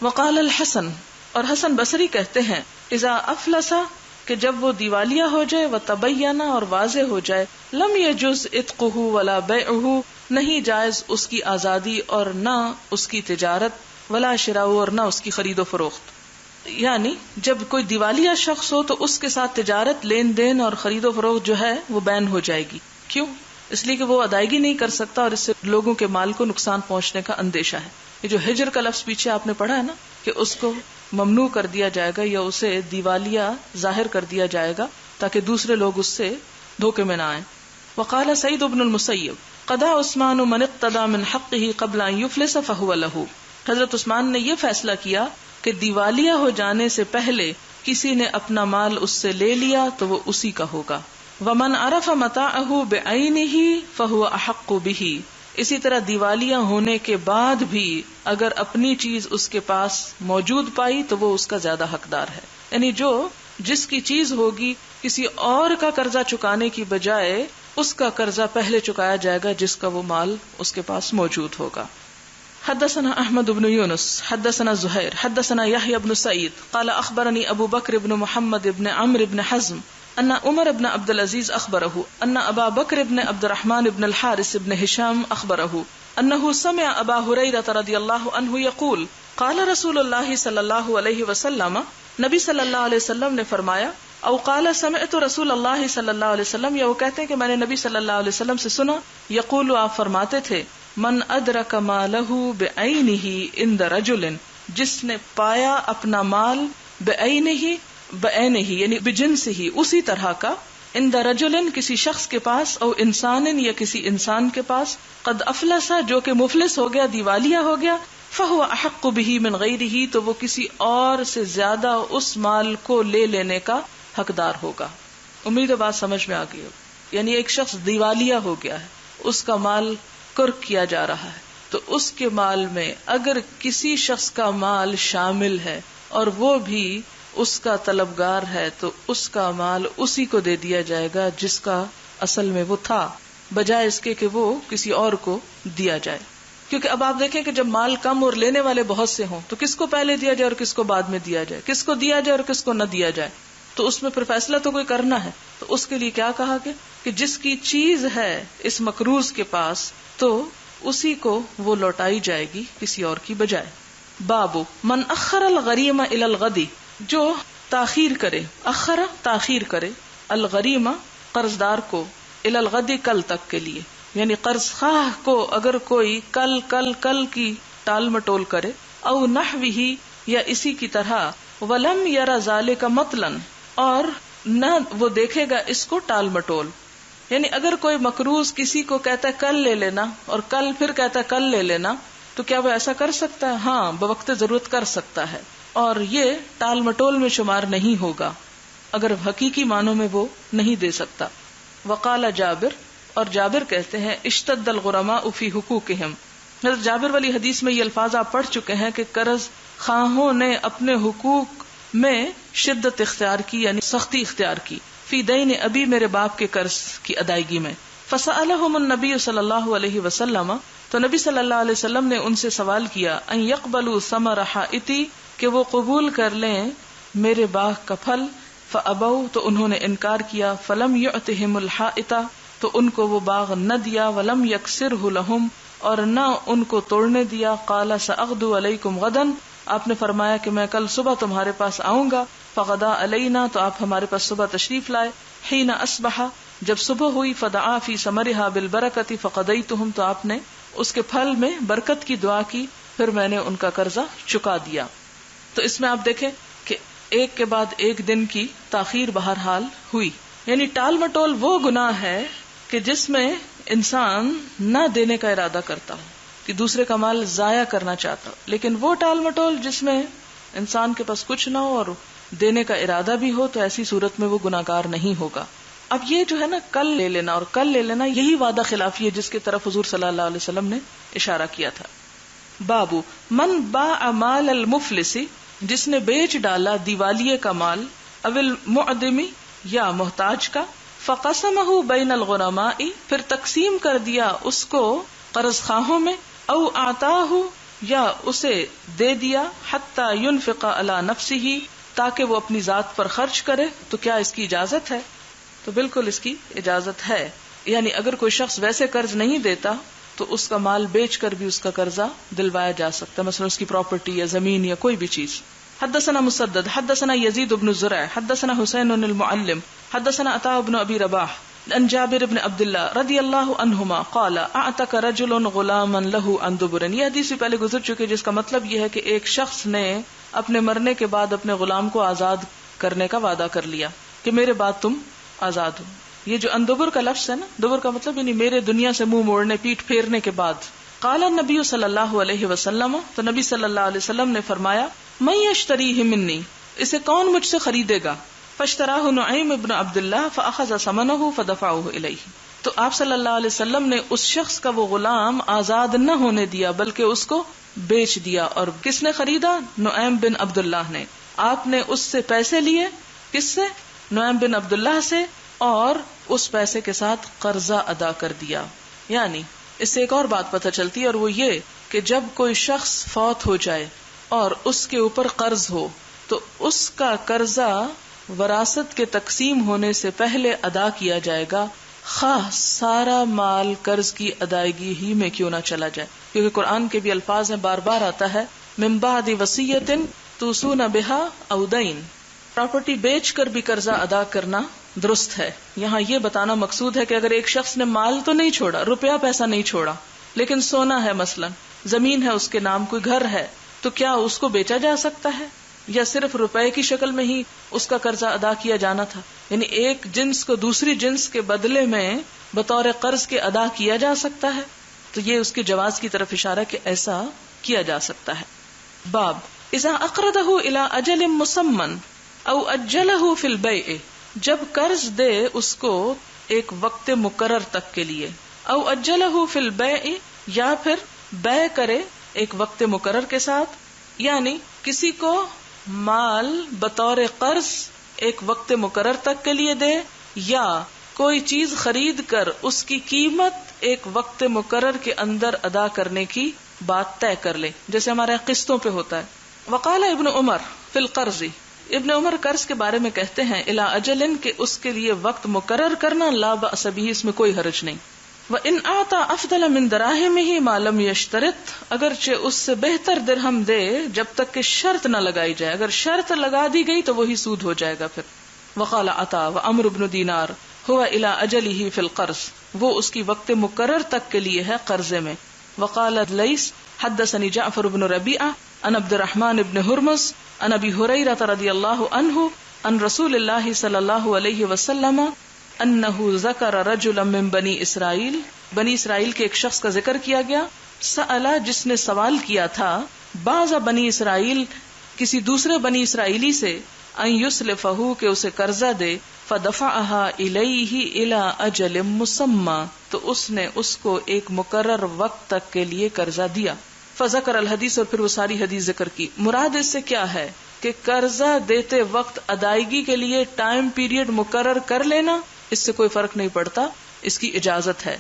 وقال الحسن، اور حسن بصری کہتے ہیں اذا افلسا، کہ جب وہ دیوالیہ ہو جائے، وتبین، اور واضح ہو جائے، لم یجوز عتقہ ولا بیعہ، نہیں جائز اس کی آزادی اور نہ اس کی تجارت، ولا شراء، اور نہ اس کی خرید و فروخت. یعنی جب کوئی دیوالیہ شخص ہو تو اس کے ساتھ تجارت، لین دین اور خرید و فروخت جو ہے وہ بین ہو جائے گی. کیوں؟ اس لیے کہ وہ ادائیگی نہیں کر سکتا اور اس سے لوگوں کے مال کو نقصان پہنچنے کا اندیشہ ہے. یہ جو ہجر کا لفظ پیچھے آپ نے پڑھا ہے نا کہ اس کو ممنوع کر دیا جائے گا یا اسے دیوالیہ ظاہر کر دیا جائے گا تاکہ دوسرے لوگ اس سے دھوکے میں نہ آئیں. وقال سعید بن المسیب قضى عثمان من اقتدى من حقه قبل ان يفلس فهو له. حضرت عثمان نے یہ فیصلہ کیا کہ دیوالیہ ہو جانے سے پہلے کسی نے اپنا مال اس سے لے لیا تو وہ اسی کا ہوگا. ومن عرف متاعه بعینه فهو احق به. اسی طرح دیوالیہ ہونے کے بعد بھی اگر اپنی چیز اس کے پاس موجود پائی تو وہ اس کا زیادہ حقدار ہے. یعنی جو جس کی چیز ہوگی کسی اور کا قرضہ چکانے کی بجائے اس کا قرضہ پہلے چکایا جائے گا جس کا وہ مال اس کے پاس موجود ہوگا. حدثنا احمد بن یونس حدثنا زہیر حدثنا یحیی بن سعید قال اخبرنی ابو بکر بن محمد بن عمرو بن حزم ان عمر بن عبد العزیز اخبره ان ابا بکر بن عبد الرحمن بن الحارث بن هشام اخبره انه سمع ابا هریرہ رضی اللہ عنہ یقول قال رسول اللہ صلی اللہ علیہ وسلم، نبی صلی اللہ علیہ وسلم نے فرمایا، او قال سمعت رسول اللہ صلی اللہ علیہ وسلم، یا وہ کہتے ہیں کہ میں نے نبی صلی اللہ علیہ وسلم سے سنا، یقول، آپ فرماتے تھے، من ادرک مالہ بعینہ عند رجل، جس نے پایا اپنا مال بعینہ یعنی بجنسہ اسی طرح کا، عند رجل کسی شخص کے پاس، او انسان یا کسی انسان کے پاس، قد افلس جو کہ مفلس ہو گیا، دیوالیہ ہو گیا، فہو احق بہ من غیرہ تو وہ کسی اور سے زیادہ اس مال کو لے لینے کا حقدار ہوگا. امید ہے بات سمجھ میں آ گئی ہو. یعنی ایک شخص دیوالیہ ہو گیا ہے، اس کا مال قرق کیا جا رہا ہے، تو اس کے مال میں اگر کسی شخص کا مال شامل ہے اور وہ بھی اس کا طلبگار ہے تو اس کا مال اسی کو دے دیا جائے گا جس کا اصل میں وہ تھا، بجائے اس کے کہ وہ کسی اور کو دیا جائے. کیونکہ اب آپ دیکھیں کہ جب مال کم اور لینے والے بہت سے ہوں تو کس کو پہلے دیا جائے اور کس کو بعد میں دیا جائے، کس کو دیا جائے اور کس کو نہ دیا جائے، تو اس میں پھر فیصلہ تو کوئی کرنا ہے. تو اس کے لیے کیا کہا کہ جس کی چیز ہے اس مقروض کے پاس تو اسی کو وہ لوٹائی جائے گی کسی اور کی بجائے. باب من اخر الغریم الی الغد، جو تاخیر کرے، اخر تاخیر کرے، الغریم قرضدار کو، الی الغد کل تک کے لیے، یعنی قرض خواہ کو اگر کوئی کل کی ٹال مٹول کرے، او نحوہ یا اسی کی طرح، ولم یرا ذالک مطلن اور نہ وہ دیکھے گا اس کو ٹال مٹول. یعنی اگر کوئی مقروض کسی کو کہتا ہے کل لے لینا اور کل پھر کہتا ہے کل لے لینا، تو کیا وہ ایسا کر سکتا ہے؟ ہاں، بوقت ضرورت کر سکتا ہے، اور یہ ٹال مٹول میں شمار نہیں ہوگا اگر حقیقی معنوں میں وہ نہیں دے سکتا. وقال جابر، اور جابر کہتے ہیں، اشتد الغرماء فی حقوقہم. حضرت جابر والی حدیث میں یہ الفاظ آپ پڑھ چکے ہیں کہ قرض خواہوں نے اپنے حقوق میں شدت اختیار کی، یعنی سختی اختیار کی، فی دین ابی، میرے باپ کے قرض کی ادائیگی میں. فسألہم النبی صلی اللہ علیہ وسلم، تو نبی صلی اللہ علیہ وسلم نے ان سے سوال کیا ان یقبلوا ثمر حائطی، کہ وہ قبول کر لیں میرے باغ کا پھل. فابوا، تو انہوں نے انکار کیا. فلم یعطہم الحائط، تو ان کو وہ باغ نہ دیا. ولم یکسرہ لہم، اور نہ ان کو توڑنے دیا. قال ساغدو علیکم غدا، آپ نے فرمایا کہ میں کل صبح تمہارے پاس آؤں گا. فغدا علینا، تو آپ ہمارے پاس صبح تشریف لائے. حین اصبح، جب صبح ہوئی. فدعا فی ثمرھا بالبرکۃ فقضیتہم، تو آپ نے اس کے پھل میں برکت کی دعا کی، پھر میں نے ان کا قرضہ چکا دیا. تو اس میں آپ دیکھیں کہ ایک کے بعد ایک دن کی تاخیر بہرحال ہوئی. یعنی ٹال مٹول وہ گناہ ہے کہ جس میں انسان نہ دینے کا ارادہ کرتا ہو، کہ دوسرے کا مال ضائع کرنا چاہتا ہو، لیکن وہ ٹال مٹول جس میں انسان کے پاس کچھ نہ ہو اور دینے کا ارادہ بھی ہو، تو ایسی صورت میں وہ گناہگار نہیں ہوگا. اب یہ جو ہے نا کل لے لینا اور کل لے لینا، یہی وعدہ خلافی ہے جس کی طرف حضور صلی اللہ علیہ وسلم نے اشارہ کیا تھا. بابو من باع مال المفلس، جس نے بیچ ڈالا دیوالیے کا مال، او المعدم، یا محتاج کا. فقسمہ بین الغرماء، پھر تقسیم کر دیا اس کو قرض خواہوں میں. او اعطاہ، یا اسے دے دیا. حتی ينفق علی نفسہ، تاکہ وہ اپنی ذات پر خرچ کرے. تو کیا اس کی اجازت ہے؟ تو بالکل اس کی اجازت ہے. یعنی اگر کوئی شخص ویسے قرض نہیں دیتا تو اس کا مال بیچ کر بھی اس کا قرضہ دلوایا جا سکتا ہے، مثلا اس کی پراپرٹی یا زمین یا کوئی بھی چیز. حدثنا مسدد حدثنا یزید بن زرع حدثنا حسین المعلم حدثنا عطاء بن ابی رباح عن جابر بن عبد اللہ رضی اللہ عنہما قال اعتق رجل غلاما له عن دبر. یہ حدیث پہلے گزر چکی، جس کا مطلب یہ ہے کہ ایک شخص نے اپنے مرنے کے بعد اپنے غلام کو آزاد کرنے کا وعدہ کر لیا کہ میرے بعد تم آزاد ہو. یہ جو اندبر کا لفظ ہے نا، دبر کا مطلب یعنی میرے دنیا سے منہ موڑنے، پیٹ پھیرنے کے بعد. قال النبی صلی اللہ علیہ وسلم، تو نبی صلی اللہ علیہ وسلم نے فرمایا من یشتریہ منی، اسے کون مجھ سے خریدے گا. فاشتراہ نعیم بن عبد اللہ فاخذ ثمنہ فدفعہ الیہ. تو آپ صلی اللہ علیہ وسلم نے اس شخص کا وہ غلام آزاد نہ ہونے دیا بلکہ اس کو بیچ دیا. اور کس نے خریدا؟ نعیم بن عبد اللہ نے. آپ نے اس سے پیسے لیے. کس سے؟ نعیم بن عبد اللہ سے. اور اس پیسے کے ساتھ قرضہ ادا کر دیا. یعنی اس سے ایک اور بات پتہ چلتی ہے، اور وہ یہ کہ جب کوئی شخص فوت ہو جائے اور اس کے اوپر قرض ہو تو اس کا قرضہ وراثت کے تقسیم ہونے سے پہلے ادا کیا جائے گا، خاص سارا مال قرض کی ادائیگی ہی میں کیوں نہ چلا جائے. کیونکہ قرآن کے بھی الفاظ ہیں، بار بار آتا ہے من بعد وصیۃ توصون بہا او دین. پراپرٹی بیچ کر بھی قرضہ ادا کرنا درست ہے. یہاں یہ بتانا مقصود ہے کہ اگر ایک شخص نے مال تو نہیں چھوڑا، روپیہ پیسہ نہیں چھوڑا، لیکن سونا ہے، مثلا زمین ہے اس کے نام، کوئی گھر ہے، تو کیا اس کو بیچا جا سکتا ہے یا صرف روپے کی شکل میں ہی اس کا قرضہ ادا کیا جانا تھا؟ یعنی ایک جنس کو دوسری جنس کے بدلے میں بطور قرض کے ادا کیا جا سکتا ہے. تو یہ اس کے جواز کی طرف اشارہ کہ ایسا کیا جا سکتا ہے. باب اذا اقرضہ الی اجل مسمى او اجلہ فی البیع، جب قرض دے اس کو ایک وقت مقرر تک کے لیے، او اجلہ فی البیع، یا پھر بیع کرے ایک وقت مقرر کے ساتھ. یعنی کسی کو مال بطور قرض ایک وقت مقرر تک کے لیے دے، یا کوئی چیز خرید کر اس کی قیمت ایک وقت مقرر کے اندر ادا کرنے کی بات طے کر لے، جیسے ہمارے یہاں قسطوں پہ ہوتا ہے. وقال ابن عمر فی القرض، ابن عمر قرض کے بارے میں کہتے ہیں الی اجل، کہ اس کے لیے وقت مقرر کرنا لا بأس بہ، اس میں کوئی حرج نہیں. وَإِنْ أَعْطَى أَفْضَلَ مِنْ دَرَاهِمِهِ مَا لَمْ يَشْتَرِطْ، اگرچہ اس سے بہتر درہم دے جب تک کہ شرط نہ لگائی جائے، اگر شرط لگا دی گئی تو وہی سود ہو جائے گا پھر. وقال عطاء وعمر بن دینار هو إلى أجله في القرض، وہ اس کی وقت مقرر تک کے لیے ہے قرضے میں. وقال لیث حدثني جعفر بن ربيعة عن عبد الرحمن بن هرمز عن ابي هريرة رضي الله عنه عن رسول الله صلى الله عليه وسلم انه ذکر رجلا من بنی اسرائیل، بنی اسرائیل کے ایک شخص کا ذکر کیا گیا. سألا، جس نے سوال کیا تھا، بعض بنی اسرائیل، کسی دوسرے بنی اسرائیلی سے، ان یسلفہ، کہ اسے قرضہ دے، فدفعها الیہ الی اجل مسمى، تو اس نے اس کو ایک مقرر وقت تک کے لیے قرضہ دیا. فذکر الحدیث، اور پھر وہ ساری حدیث ذکر کی. مراد اس سے کیا ہے کہ قرضہ دیتے وقت ادائیگی کے لیے ٹائم پیریڈ مقرر کر لینا، اس سے کوئی فرق نہیں پڑتا، اس کی اجازت ہے.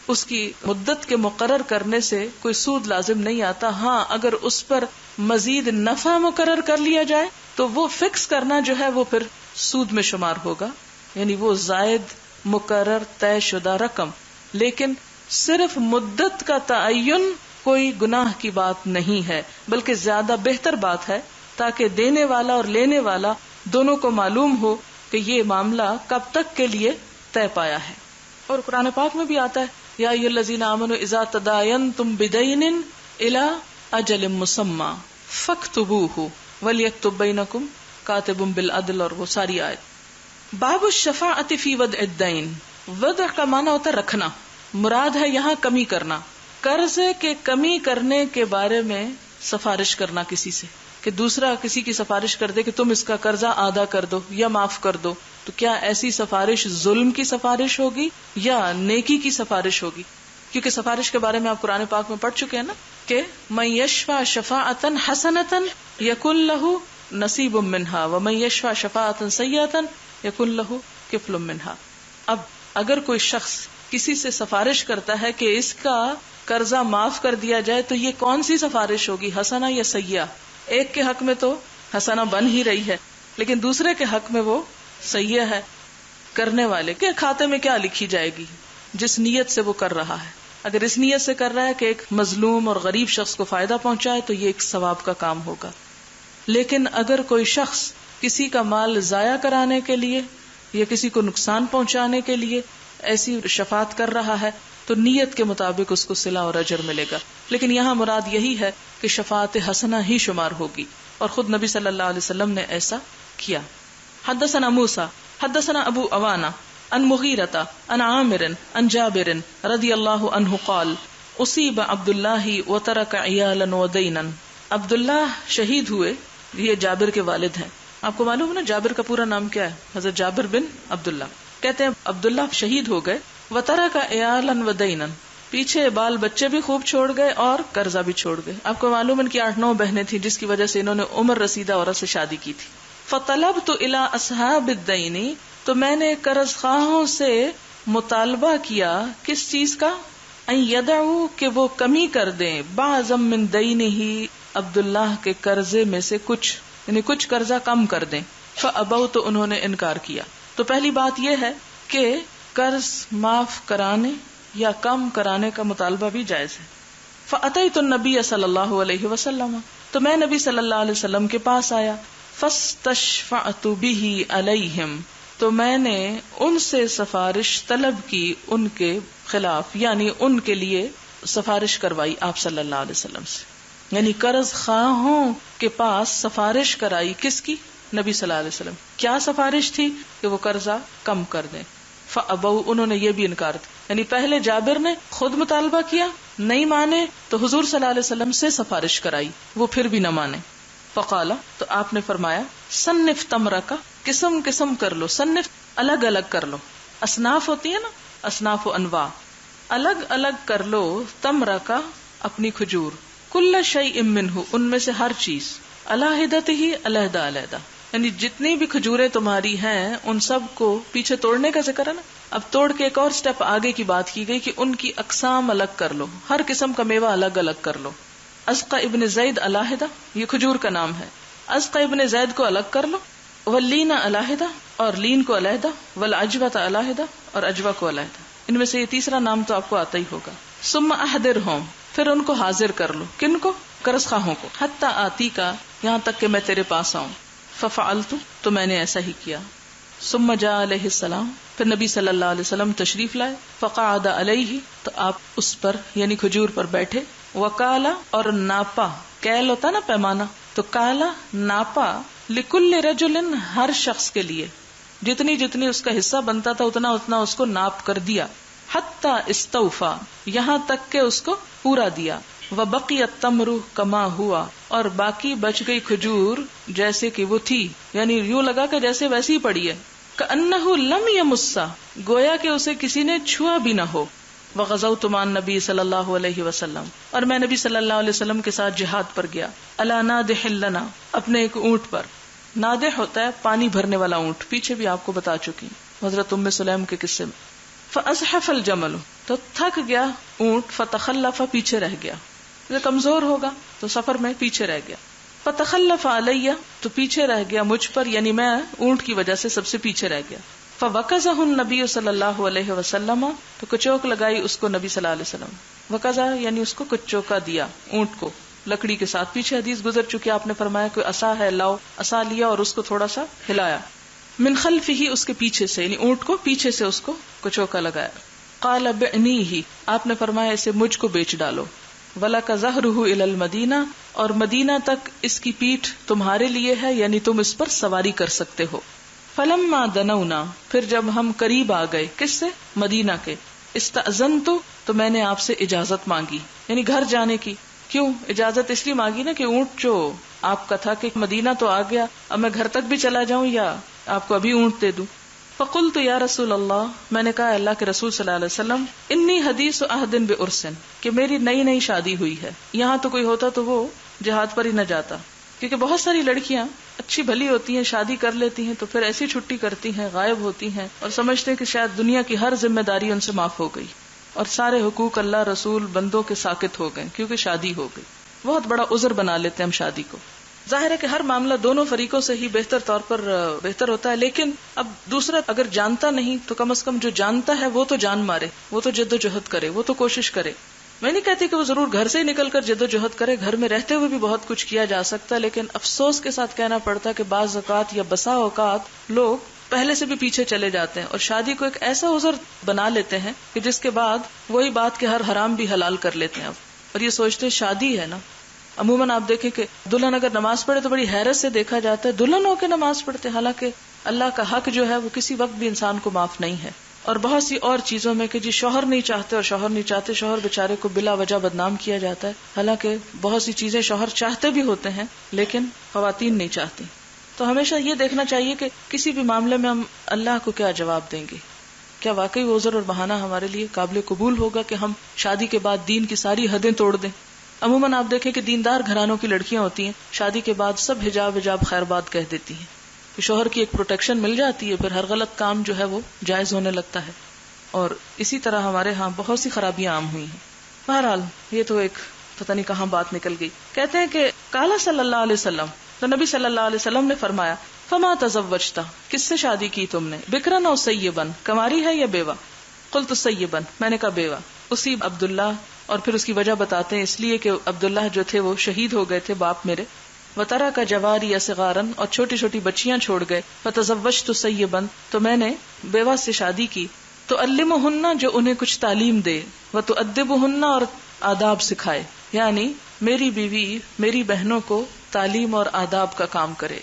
اس کی مدت کے مقرر کرنے سے کوئی سود لازم نہیں آتا. ہاں اگر اس پر مزید نفع مقرر کر لیا جائے تو وہ فکس کرنا جو ہے وہ پھر سود میں شمار ہوگا، یعنی وہ زائد مقرر طے شدہ رقم. لیکن صرف مدت کا تعین کوئی گناہ کی بات نہیں ہے، بلکہ زیادہ بہتر بات ہے تاکہ دینے والا اور لینے والا دونوں کو معلوم ہو کہ یہ معاملہ کب تک کے لیے طے پایا ہے. اور قرآن پاک میں بھی آتا ہے یا ایھا الذین آمنوا اذا تداینتم بدین الی اجل مسمی فاکتبوہ ولیکتب بینکم کاتب بالعدل، اور وہ ساری آیت. باب الشفاعۃ فی ودع الدین. وضع کا معنی ہوتا ہے رکھنا، مراد ہے یہاں کمی کرنا. قرضے کے کمی کرنے کے بارے میں سفارش کرنا کسی سے، کہ دوسرا کسی کی سفارش کر دے کہ تم اس کا قرضہ آدھا کر دو یا معاف کر دو، تو کیا ایسی سفارش ظلم کی سفارش ہوگی یا نیکی کی سفارش ہوگی؟ کیونکہ سفارش کے بارے میں آپ قرآن پاک میں پڑھ چکے ہیں نا کہ من یشفع شفاعۃ حسنۃ یکن لہ نصیب منہا ومن یشفع شفاعۃ سیئۃ یکن لہ کفل منہا. اب اگر کوئی شخص کسی سے سفارش کرتا ہے کہ اس کا قرضہ معاف کر دیا جائے تو یہ کون سی سفارش ہوگی، حسنہ یا سیئہ؟ ایک کے حق میں تو حسنہ بن ہی رہی ہے، لیکن دوسرے کے حق میں وہ سیئہ ہے. کرنے والے کے کھاتے میں کیا لکھی جائے گی؟ جس نیت سے وہ کر رہا ہے. اگر اس نیت سے کر رہا ہے کہ ایک مظلوم اور غریب شخص کو فائدہ پہنچائے تو یہ ایک ثواب کا کام ہوگا. لیکن اگر کوئی شخص کسی کا مال ضائع کرانے کے لیے یا کسی کو نقصان پہنچانے کے لیے ایسی شفاعت کر رہا ہے تو نیت کے مطابق اس کو صلہ اور اجر ملے گا. لیکن یہاں مراد یہی ہے کہ شفاعت حسنہ ہی شمار ہوگی، اور خود نبی صلی اللہ علیہ وسلم نے ایسا کیا. حدثنا موسیٰ حدثنا ابو عوانہ عن مغیرۃ عن عامر عن جابر رضی اللہ عنہ قال اصیب عبداللہ وترک عیالا ودینا. عبداللہ شہید ہوئے، یہ جابر کے والد ہیں. آپ کو معلوم ہے نا جابر کا پورا نام کیا ہے؟ حضرت جابر بن عبداللہ. کہتے ہیں عبداللہ شہید ہو گئے، وترک عیالا ودینا، پیچھے بال بچے بھی خوب چھوڑ گئے اور قرضہ بھی چھوڑ گئے. آپ کو معلوم ان کی 8-9 بہنیں تھیں جس کی وجہ سے انہوں نے عمر رسیدہ عورت سے شادی کی تھی. فطلبت الی اصحاب الدین، تو میں نے قرض خواہوں سے مطالبہ کیا کس چیز کا؟ ان یدعوا، کہ وہ کمی کر دیں، بعضا من دینہ، عبداللہ کے قرضے میں سے کچھ، یعنی کچھ قرضہ کم کر دیں. فابوا، تو انہوں نے انکار کیا. تو پہلی بات یہ ہے کہ قرض معاف کرانے یا کم کرانے کا مطالبہ بھی جائز ہے. فاتیت النبی صلی اللہ علیہ وسلم، تو میں نبی صلی اللہ علیہ وسلم کے پاس آیا. فاستشفعت به علیہم، تو میں نے ان سے سفارش طلب کی ان کے خلاف، یعنی ان کے لیے سفارش کروائی آپ صلی اللہ علیہ وسلم سے. یعنی قرض خواہوں کے پاس سفارش کرائی، کس کی؟ نبی صلی اللہ علیہ وسلم. کیا سفارش تھی؟ کہ وہ قرضہ کم کر دیں. فابوا، انہوں نے یہ بھی انکار کیا. یعنی پہلے جابر نے خود مطالبہ کیا، نہیں مانے تو حضور صلی اللہ علیہ وسلم سے سفارش کرائی، وہ پھر بھی نہ مانے. فقال، تو آپ نے فرمایا صنف تمرک، قسم قسم کر لو. صنف الگ الگ کر لو، اصناف ہوتی ہے نا، اصناف و انواع، الگ الگ کر لو. تمرک، اپنی کھجور، کل شیء منہ، ان میں سے ہر چیز، علیحدہ ہی، علیحدہ علیحدہ، یعنی جتنی بھی کھجوریں تمہاری ہیں ان سب کو پیچھے توڑنے کا ذکر ہے نا. اب توڑ کے ایک اور سٹیپ آگے کی بات کی گئی کہ ان کی اقسام الگ کر لو، ہر قسم کا میوہ الگ الگ کر لو. ازقہ ابن زید علیحدہ، یہ کھجور کا نام ہے، ازقہ ابن زید کو الگ کر لو. واللین علیحدہ، اور لین کو علیحدہ. والعجوہ علیحدہ، اور عجوہ کو علیحدہ. ان میں سے یہ تیسرا نام تو آپ کو آتا ہی ہوگا. ثم احضرہم، پھر ان کو حاضر کر لو. کن کو؟ قرض خواہوں کو. حتی آتی کا، یہاں تک کہ میں تیرے پاس آؤں. ففعلت، تو میں نے ایسا ہی کیا. ثم جاء علیہ السلام، پھر نبی صلی اللہ علیہ وسلم تشریف لائے. فقعد علیہ، تو آپ اس پر یعنی کھجور پر بیٹھے. وکالا، اور ناپا، کیل ہوتا نا پیمانہ، تو کالا ناپا. لکل رجل، ہر شخص کے لیے جتنی جتنی اس کا حصہ بنتا تھا اتنا اتنا اس کو ناپ کر دیا. حتی استوفا، یہاں تک کہ اس کو پورا دیا. وبقی التمر کما ہوا، اور باقی بچ گئی کھجور جیسے کہ وہ تھی، یعنی یوں لگا کہ جیسے ویسی ہی پڑی ہے. کأنہ لم یمسا، گویا کہ اسے کسی نے چھوا بھی نہ ہو. وغزوت مع النبی صلی اللہ علیہ وسلم، اور میں نبی صلی اللہ علیہ وسلم کے ساتھ جہاد پر گیا. الا نادح لنا، اپنے ایک اونٹ پر. نادح ہوتا ہے پانی بھرنے والا اونٹ، پیچھے بھی آپ کو بتا چکی حضرت ام سلیم کے قصے میں. فازحف الجمل، تو تھک گیا اونٹ، فتخلف، پیچھے رہ گیا، کمزور ہوگا تو سفر میں پیچھے رہ گیا، فتخلف علیہ، تو پیچھے رہ گیا مجھ پر، یعنی میں اونٹ کی وجہ سے سب سے پیچھے رہ گیا، فوقظہ النبی صلی اللہ علیہ وسلم، تو کچوک لگائی اس کو نبی صلی اللہ علیہ وسلم، وقظہ یعنی اس کو کچوکا دیا اونٹ کو لکڑی کے ساتھ، پیچھے حدیث گزر چکی، آپ نے فرمایا کوئی عصا ہے لاؤ، عصا لیا اور اس کو تھوڑا سا ہلایا، من خلفہ، اس کے پیچھے سے، یعنی اونٹ کو پیچھے سے اس کو کچوکا لگایا، قال بعنیہ، آپ نے فرمایا اسے مجھ کو بیچ ڈالو، وَلَكَ ظَهْرُهُ إِلَى الْمَدِينَةِ، اور مدینہ تک اس کی پیٹھ تمہارے لیے ہے، یعنی تم اس پر سواری کر سکتے ہو، فَلَمَّا دَنَوْنَا، پھر جب ہم قریب آ گئے، کس سے؟ مدینہ کے، استأذنت، تو میں نے آپ سے اجازت مانگی، یعنی گھر جانے کی، کیوں اجازت اس لیے مانگی نا کہ اونٹ جو آپ کا تھا کہ مدینہ تو آ گیا، اب میں گھر تک بھی چلا جاؤں یا آپ کو ابھی اونٹ دے دوں، فقلت یا رسول اللہ، میں نے کہا اللہ کے رسول صلی اللہ علیہ وسلم، انی حدیث عہد بعرس، کہ میری نئی نئی شادی ہوئی ہے، یہاں تو کوئی ہوتا تو وہ جہاد پر ہی نہ جاتا، کیونکہ بہت ساری لڑکیاں اچھی بھلی ہوتی ہیں، شادی کر لیتی ہیں تو پھر ایسی چھٹی کرتی ہیں، غائب ہوتی ہیں اور سمجھتے ہیں کہ شاید دنیا کی ہر ذمہ داری ان سے معاف ہو گئی اور سارے حقوق اللہ رسول بندوں کے ساقط ہو گئے کیونکہ شادی ہو گئی، بہت بڑا عذر بنا لیتے ہیں ہم شادی کو۔ ظاہر ہے کہ ہر معاملہ دونوں فریقوں سے ہی بہتر طور پر بہتر ہوتا ہے، لیکن اب دوسرا اگر جانتا نہیں تو کم از کم جو جانتا ہے وہ تو جان مارے، وہ تو جد و جہد کرے، وہ تو کوشش کرے۔ میں نہیں کہتی کہ وہ ضرور گھر سے ہی نکل کر جد و جہد کرے، گھر میں رہتے ہوئے بھی بہت کچھ کیا جا سکتا ہے، لیکن افسوس کے ساتھ کہنا پڑتا ہے کہ بعض اوقات یا بسا اوقات لوگ پہلے سے بھی پیچھے چلے جاتے ہیں اور شادی کو ایک ایسا عذر بنا لیتے ہیں کہ جس کے بعد وہی بات کہ ہر حرام بھی حلال کر لیتے ہیں اب، اور یہ سوچتے ہیں شادی ہے نا۔ عموماً آپ دیکھیں کہ دلہن اگر نماز پڑھے تو بڑی حیرت سے دیکھا جاتا ہے دلہن ہو کے نماز پڑھتے، حالانکہ اللہ کا حق جو ہے وہ کسی وقت بھی انسان کو معاف نہیں ہے۔ اور بہت سی اور چیزوں میں کہ جی شوہر نہیں چاہتے اور شوہر نہیں چاہتے، شوہر بیچارے کو بلا وجہ بدنام کیا جاتا ہے، حالانکہ بہت سی چیزیں شوہر چاہتے بھی ہوتے ہیں لیکن خواتین نہیں چاہتی۔ تو ہمیشہ یہ دیکھنا چاہیے کہ کسی بھی معاملے میں ہم اللہ کو کیا جواب دیں گے، کیا واقعی وہ عذر اور بہانہ ہمارے لیے قابل قبول ہوگا کہ ہم شادی کے بعد دین کی ساری حدیں توڑ دیں۔ عموماً آپ دیکھیں کہ دیندار گھرانوں کی لڑکیاں ہوتی ہیں، شادی کے بعد سب حجاب خیر بات کہہ دیتی ہیں، کہ شوہر کی ایک پروٹیکشن مل جاتی ہے، پھر ہر غلط کام جو ہے وہ جائز ہونے لگتا ہے، اور اسی طرح ہمارے ہاں بہت سی خرابیاں عام ہوئی ہیں۔ بہرحال یہ تو ایک پتہ نہیں کہاں بات نکل گئی۔ کہتے ہیں کہ قال صلی اللہ علیہ وسلم، تو نبی صلی اللہ علیہ وسلم نے فرمایا، فما تزوجتا، کس سے شادی کی تم نے، بکرن او سیبن، کماری ہے یا بیوہ؟ قلت سیبن، میں نے کہا بیوہ۔ اسی عبداللہ، اور پھر اس کی وجہ بتاتے ہیں، اس لیے کہ عبداللہ جو تھے وہ شہید ہو گئے تھے باپ میرے، وطرا کا جواری یا صغارن، اور چھوٹی چھوٹی بچیاں چھوڑ گئے، فتزوجت سیبن، تو میں نے بیوہ سے شادی کی، تو علمہن، جو انہیں کچھ تعلیم دے، وتؤدبہن، اور آداب سکھائے، یعنی میری بیوی میری بہنوں کو تعلیم اور آداب کا کام کرے۔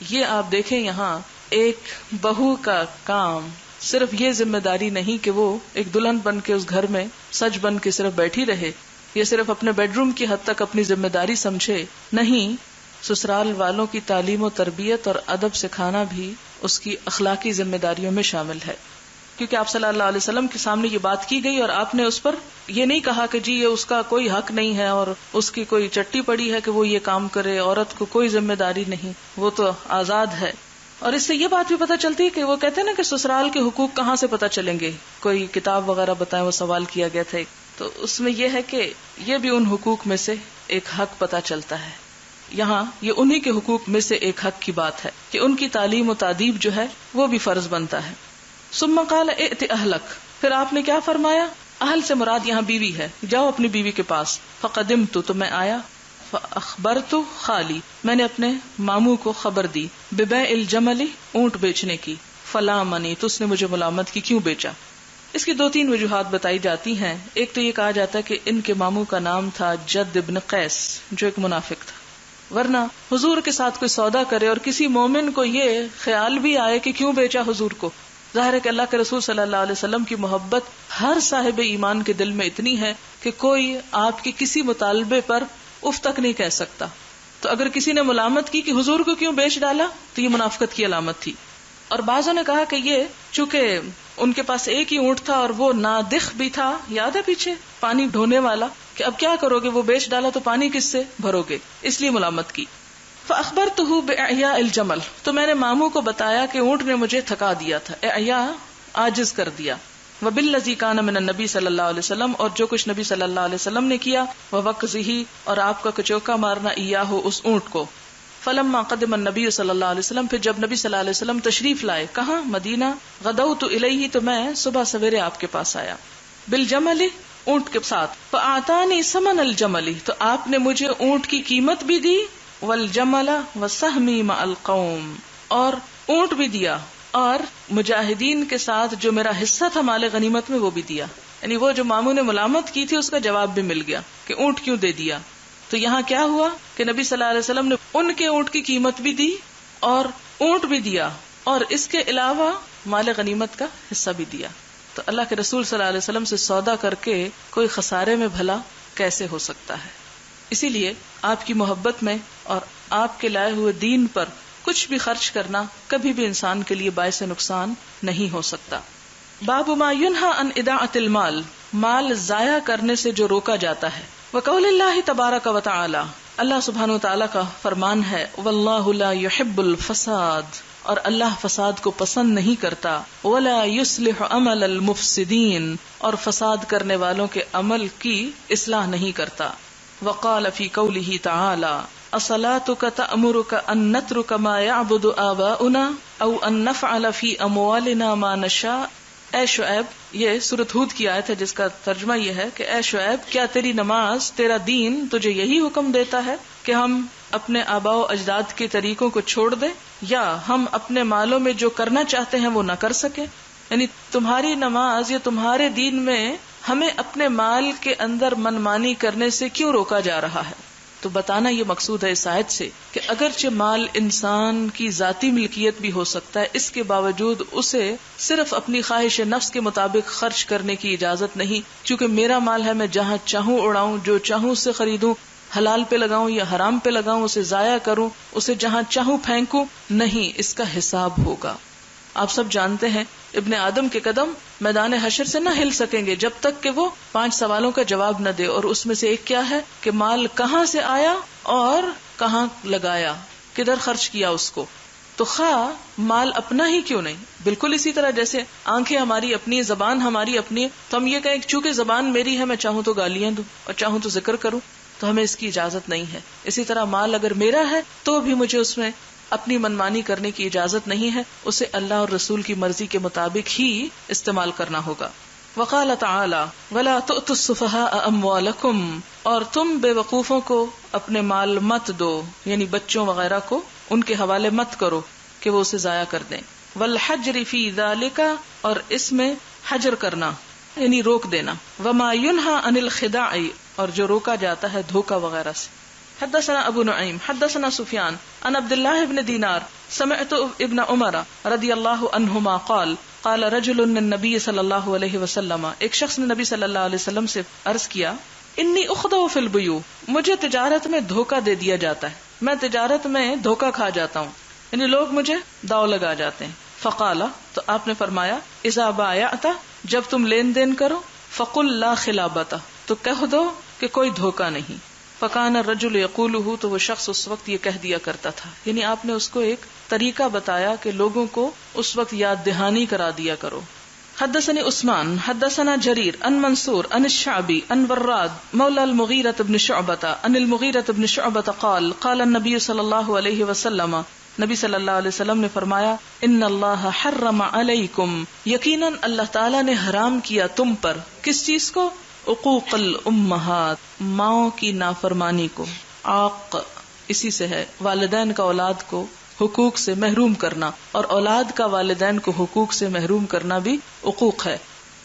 یہ آپ دیکھیں یہاں ایک بہو کا کام صرف یہ ذمہ داری نہیں کہ وہ ایک دلہن بن کے اس گھر میں سج بن کے صرف بیٹھی رہے، یہ صرف اپنے بیڈ روم کی حد تک اپنی ذمہ داری سمجھے، نہیں، سسرال والوں کی تعلیم و تربیت اور ادب سکھانا بھی اس کی اخلاقی ذمہ داریوں میں شامل ہے۔ کیونکہ آپ صلی اللہ علیہ وسلم کے سامنے یہ بات کی گئی اور آپ نے اس پر یہ نہیں کہا کہ جی یہ اس کا کوئی حق نہیں ہے اور اس کی کوئی چٹی پڑی ہے کہ وہ یہ کام کرے، عورت کو کوئی ذمہ داری نہیں، وہ تو آزاد ہے۔ اور اس سے یہ بات بھی پتہ چلتی ہے کہ وہ کہتے ہیں نا کہ سسرال کے حقوق کہاں سے پتہ چلیں گے، کوئی کتاب وغیرہ بتائیں، وہ سوال کیا گیا تھا، تو اس میں یہ ہے کہ یہ بھی ان حقوق میں سے ایک حق پتہ چلتا ہے۔ یہاں یہ انہی کے حقوق میں سے ایک حق کی بات ہے کہ ان کی تعلیم و تادیب جو ہے وہ بھی فرض بنتا ہے۔ ثم قال ائت اہلک، پھر آپ نے کیا فرمایا، اہل سے مراد یہاں بیوی ہے، جاؤ اپنی بیوی کے پاس، فقدمت، تو میں آیا، فاخبرت خالی، میں نے اپنے ماموں کو خبر دی، ببیع الجمل، اونٹ بیچنے کی، فلامنی، تو اس نے مجھے ملامت کی، کیوں بیچا؟ اس کی 2-3 وجوہات بتائی جاتی ہیں۔ ایک تو یہ کہا جاتا ہے کہ ان کے ماموں کا نام تھا جد ابن قیس، جو ایک منافق تھا، ورنہ حضور کے ساتھ کوئی سودا کرے اور کسی مومن کو یہ خیال بھی آئے کہ کیوں بیچا حضور کو، ظاہر ہے کہ اللہ کے رسول صلی اللہ علیہ وسلم کی محبت ہر صاحب ایمان کے دل میں اتنی ہے کہ کوئی آپ کے کسی مطالبے پر اف تک نہیں کہہ سکتا۔ تو اگر کسی نے ملامت کی کہ حضور کو کیوں بیچ ڈالا، تو یہ منافقت کی علامت تھی۔ اور بعضوں نے کہا کہ یہ چونکہ ان کے پاس ایک ہی اونٹ تھا اور وہ نادخ بھی تھا، یاد ہے پیچھے پانی ڈھونے والا، کہ اب کیا کرو گے، وہ بیچ ڈالا تو پانی کس سے بھرو گے، اس لیے ملامت کی۔ فاخبرته باعیاء الجمل، تو میں نے ماموں کو بتایا کہ اونٹ نے مجھے تھکا دیا تھا، اعیاء عاجز کر دیا، وبالذی کان من النبی صلی اللہ علیہ وسلم، اور جو کچھ نبی صلی اللہ علیہ وسلم نے کیا، ووقظہ، اور آپ کا کچوکا مارنا، ایاہ، اس اونٹ کو۔ فلما قدم النبی صلی اللہ علیہ وسلم، پھر جب نبی صلی اللہ علیہ وسلم تشریف لائے، کہاں؟ مدینہ، غدوت الیہ، تو میں صبح سویرے آپ کے پاس آیا، بالجمل، اونٹ کے ساتھ، فاعطانی ثمن الجمل، تو آپ نے مجھے اونٹ کی قیمت بھی دی، والجمل وسہمی مع القوم، اور اونٹ بھی دیا، اور مجاہدین کے ساتھ جو میرا حصہ تھا مال غنیمت میں وہ بھی دیا، یعنی وہ جو ماموں نے ملامت کی تھی اس کا جواب بھی مل گیا کہ اونٹ کیوں دے دیا۔ تو یہاں کیا ہوا کہ نبی صلی اللہ علیہ وسلم نے ان کے اونٹ کی قیمت بھی دی اور اونٹ بھی دیا، اور اس کے علاوہ مال غنیمت کا حصہ بھی دیا۔ تو اللہ کے رسول صلی اللہ علیہ وسلم سے سودا کر کے کوئی خسارے میں بھلا کیسے ہو سکتا ہے؟ اسی لیے آپ کی محبت میں اور آپ کے لائے ہوئے دین پر کچھ بھی خرچ کرنا کبھی بھی انسان کے لیے باعث نقصان نہیں ہو سکتا۔ باب ما ینہی عن اضاعۃ المال، مال ضائع کرنے سے جو روکا جاتا ہے۔ وقول اللہ تبارک و تعالی، اللہ سبحانہ و تعالی کا فرمان ہے، واللہ لا يحب الفساد، اور اللہ فساد کو پسند نہیں کرتا، ولا يصلح عمل المفسدین، اور فساد کرنے والوں کے عمل کی اصلاح نہیں کرتا۔ وقال فی قولہ تعالی، اصلاتک تأمرک ان نترک ما یعبد آباؤنا او ان نفعل فی اموالنا ما نشاء۔ اے شعیب، یہ سورۃ ہود کی آیت ہے جس کا ترجمہ یہ ہے کہ اے شعیب، کیا تیری نماز، تیرا دین تجھے یہی حکم دیتا ہے کہ ہم اپنے آباء و اجداد کے طریقوں کو چھوڑ دیں، یا ہم اپنے مالوں میں جو کرنا چاہتے ہیں وہ نہ کر سکیں؟ یعنی تمہاری نماز یا تمہارے دین میں ہمیں اپنے مال کے اندر منمانی کرنے سے کیوں روکا جا رہا ہے؟ تو بتانا یہ مقصود ہے اس آیت سے کہ اگرچہ مال انسان کی ذاتی ملکیت بھی ہو سکتا ہے، اس کے باوجود اسے صرف اپنی خواہش نفس کے مطابق خرچ کرنے کی اجازت نہیں، چونکہ میرا مال ہے، میں جہاں چاہوں اڑاؤں، جو چاہوں اسے خریدوں، حلال پہ لگاؤں یا حرام پہ لگاؤں، اسے ضائع کروں، اسے جہاں چاہوں پھینکوں، نہیں، اس کا حساب ہوگا۔ آپ سب جانتے ہیں ابن آدم کے قدم میدان حشر سے نہ ہل سکیں گے جب تک کہ وہ 5 سوالوں کا جواب نہ دے، اور اس میں سے ایک کیا ہے کہ مال کہاں سے آیا اور کہاں لگایا، کدھر خرچ کیا اس کو۔ تو خواہ مال اپنا ہی کیوں نہیں، بالکل اسی طرح جیسے آنکھیں ہماری اپنی، زبان ہماری اپنی، تو ہم یہ کہیں چونکہ زبان میری ہے، میں چاہوں تو گالیاں دوں اور چاہوں تو ذکر کروں، تو ہمیں اس کی اجازت نہیں ہے۔ اسی طرح مال اگر میرا ہے تو بھی مجھے اس میں اپنی منمانی کرنے کی اجازت نہیں ہے، اسے اللہ اور رسول کی مرضی کے مطابق ہی استعمال کرنا ہوگا۔ وقال تعالی، ولا تؤتوا السفهاء اموالکم، اور تم بے وقوفوں کو اپنے مال مت دو، یعنی بچوں وغیرہ کو ان کے حوالے مت کرو کہ وہ اسے ضائع کر دیں۔ والحجر فی ذالک، اور اس میں حجر کرنا یعنی روک دینا۔ وما ینہی عن الخداع، اور جو روکا جاتا ہے دھوکہ وغیرہ سے۔ حدثنا ابو نعیم حدثنا سفیان عن عبد الله بن دینار سمعت ابن عمر رضی اللہ عنہما قال قال رجل النبی صلی اللہ علیہ وسلم، ایک شخص نے نبی صلی اللہ علیہ وسلم سے عرض کیا، انی اخدع فی البیوع، مجھے تجارت میں دھوکہ دے دیا جاتا ہے، میں تجارت میں دھوکہ کھا جاتا ہوں، یعنی لوگ مجھے داؤ لگا جاتے ہیں۔ فقال، تو آپ نے فرمایا، اذا بایعت، جب تم لین دین کرو، فقل لا خلابۃ، تو کہہ دو کہ کوئی دھوکہ نہیں۔ فکان الرجل یقولہ، تو وہ شخص اس وقت یہ کہہ دیا کرتا تھا، یعنی آپ نے اس کو ایک طریقہ بتایا کہ لوگوں کو اس وقت یاد دہانی کرا دیا کرو۔ حدثني عثمان حدثنا جرير عن منصور عن الشعبي عن براد مولى المغيرة بن شعبة عن المغيرة بن شعبة قال قال النبي صلى الله عليه وسلم، نبی صلی اللہ علیہ وسلم نے فرمایا، ان اللہ حرم علیکم، یقیناً اللہ تعالیٰ نے حرام کیا تم پر، کس چیز کو؟ عقوق الامہات، ماؤں کی نافرمانی کو۔ عاق اسی سے ہے، والدین کا اولاد کو حقوق سے محروم کرنا، اور اولاد کا والدین کو حقوق سے محروم کرنا بھی عقوق ہے۔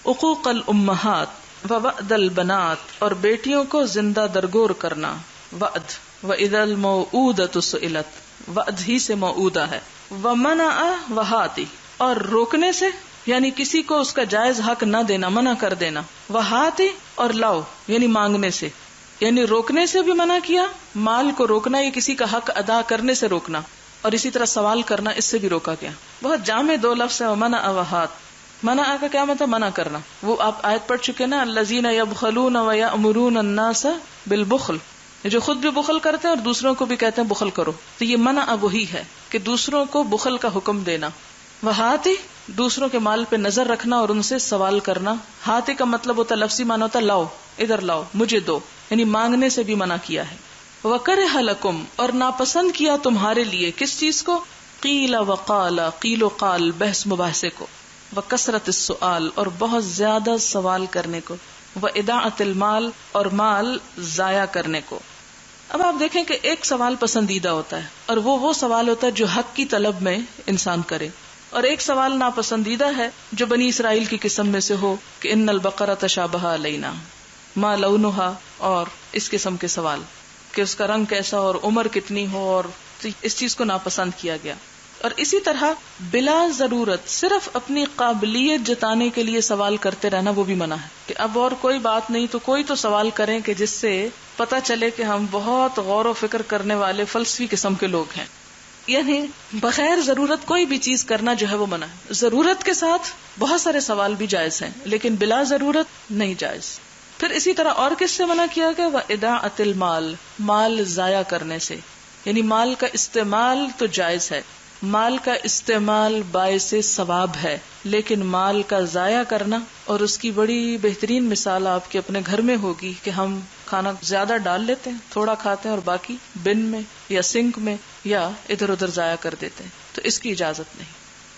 عقوق الامہات ووعد البنات، اور بیٹیوں کو زندہ درگور کرنا، وعد، واذا الموعودۃ سئلت، وعد ہی سے موعودہ ہے۔ ومنع وہاتی، اور روکنے سے یعنی کسی کو اس کا جائز حق نہ دینا، منع کر دینا۔ وہاتی، اور لاؤ یعنی مانگنے سے، یعنی روکنے سے بھی منع کیا، مال کو روکنا یا کسی کا حق ادا کرنے سے روکنا، اور اسی طرح سوال کرنا، اس سے بھی روکا گیا۔ بہت جامع 2 لفظ ہے، منع وہات۔ منع کا کیا مطلب؟ منع کرنا۔ وہ آپ آیت پڑھ چکے نا، الذین یبخلون ویأمرون الناس بالبخل، جو خود بھی بخل کرتے ہیں اور دوسروں کو بھی کہتے ہیں بخل کرو۔ تو یہ منع وہی ہے کہ دوسروں کو بخل کا حکم دینا۔ وہاتی، دوسروں کے مال پہ نظر رکھنا اور ان سے سوال کرنا. ہاتھ کا مطلب ہوتا ہے، لفظی معنی ہوتا ہے لاؤ، ادھر لاؤ، مجھے دو، یعنی مانگنے سے بھی منع کیا ہے. وَكَرِهَ لَكُمْ، اور ناپسند کیا تمہارے لیے کس چیز کو؟ قیل وقال، قیل و قال، بحث مباحثے کو. وکثرت السؤال، اور بہت زیادہ سوال کرنے کو. واضاعت المال، اور مال ضائع کرنے کو. اب آپ دیکھیں کہ ایک سوال پسندیدہ ہوتا ہے اور وہ سوال ہوتا ہے جو حق کی طلب میں انسان کرے، اور ایک سوال ناپسندیدہ ہے جو بنی اسرائیل کی قسم میں سے ہو کہ ان البقرہ تشابہ علینا ما لونہا، اور اس قسم کے سوال کہ اس کا رنگ کیسا اور عمر کتنی ہو، اور اس چیز کو ناپسند کیا گیا. اور اسی طرح بلا ضرورت صرف اپنی قابلیت جتانے کے لیے سوال کرتے رہنا وہ بھی منع ہے، کہ اب اور کوئی بات نہیں تو کوئی تو سوال کریں کہ جس سے پتا چلے کہ ہم بہت غور و فکر کرنے والے فلسفی قسم کے لوگ ہیں. یعنی بغیر ضرورت کوئی بھی چیز کرنا جو ہے وہ منع ہے. ضرورت کے ساتھ بہت سارے سوال بھی جائز ہیں لیکن بلا ضرورت نہیں جائز. پھر اسی طرح اور کس سے منع کیا گیا؟ وَإِضَاعَةِ الْمَالِ، مال ضائع کرنے سے. یعنی مال کا استعمال تو جائز ہے، مال کا استعمال باعث ثواب ہے، لیکن مال کا ضائع کرنا، اور اس کی بڑی بہترین مثال آپ کے اپنے گھر میں ہوگی کہ ہم کھانا زیادہ ڈال لیتے ہیں، تھوڑا کھاتے ہیں اور باقی بن میں یا سنک میں یا ادھر ادھر ضائع کر دیتے ہیں. تو اس کی اجازت نہیں.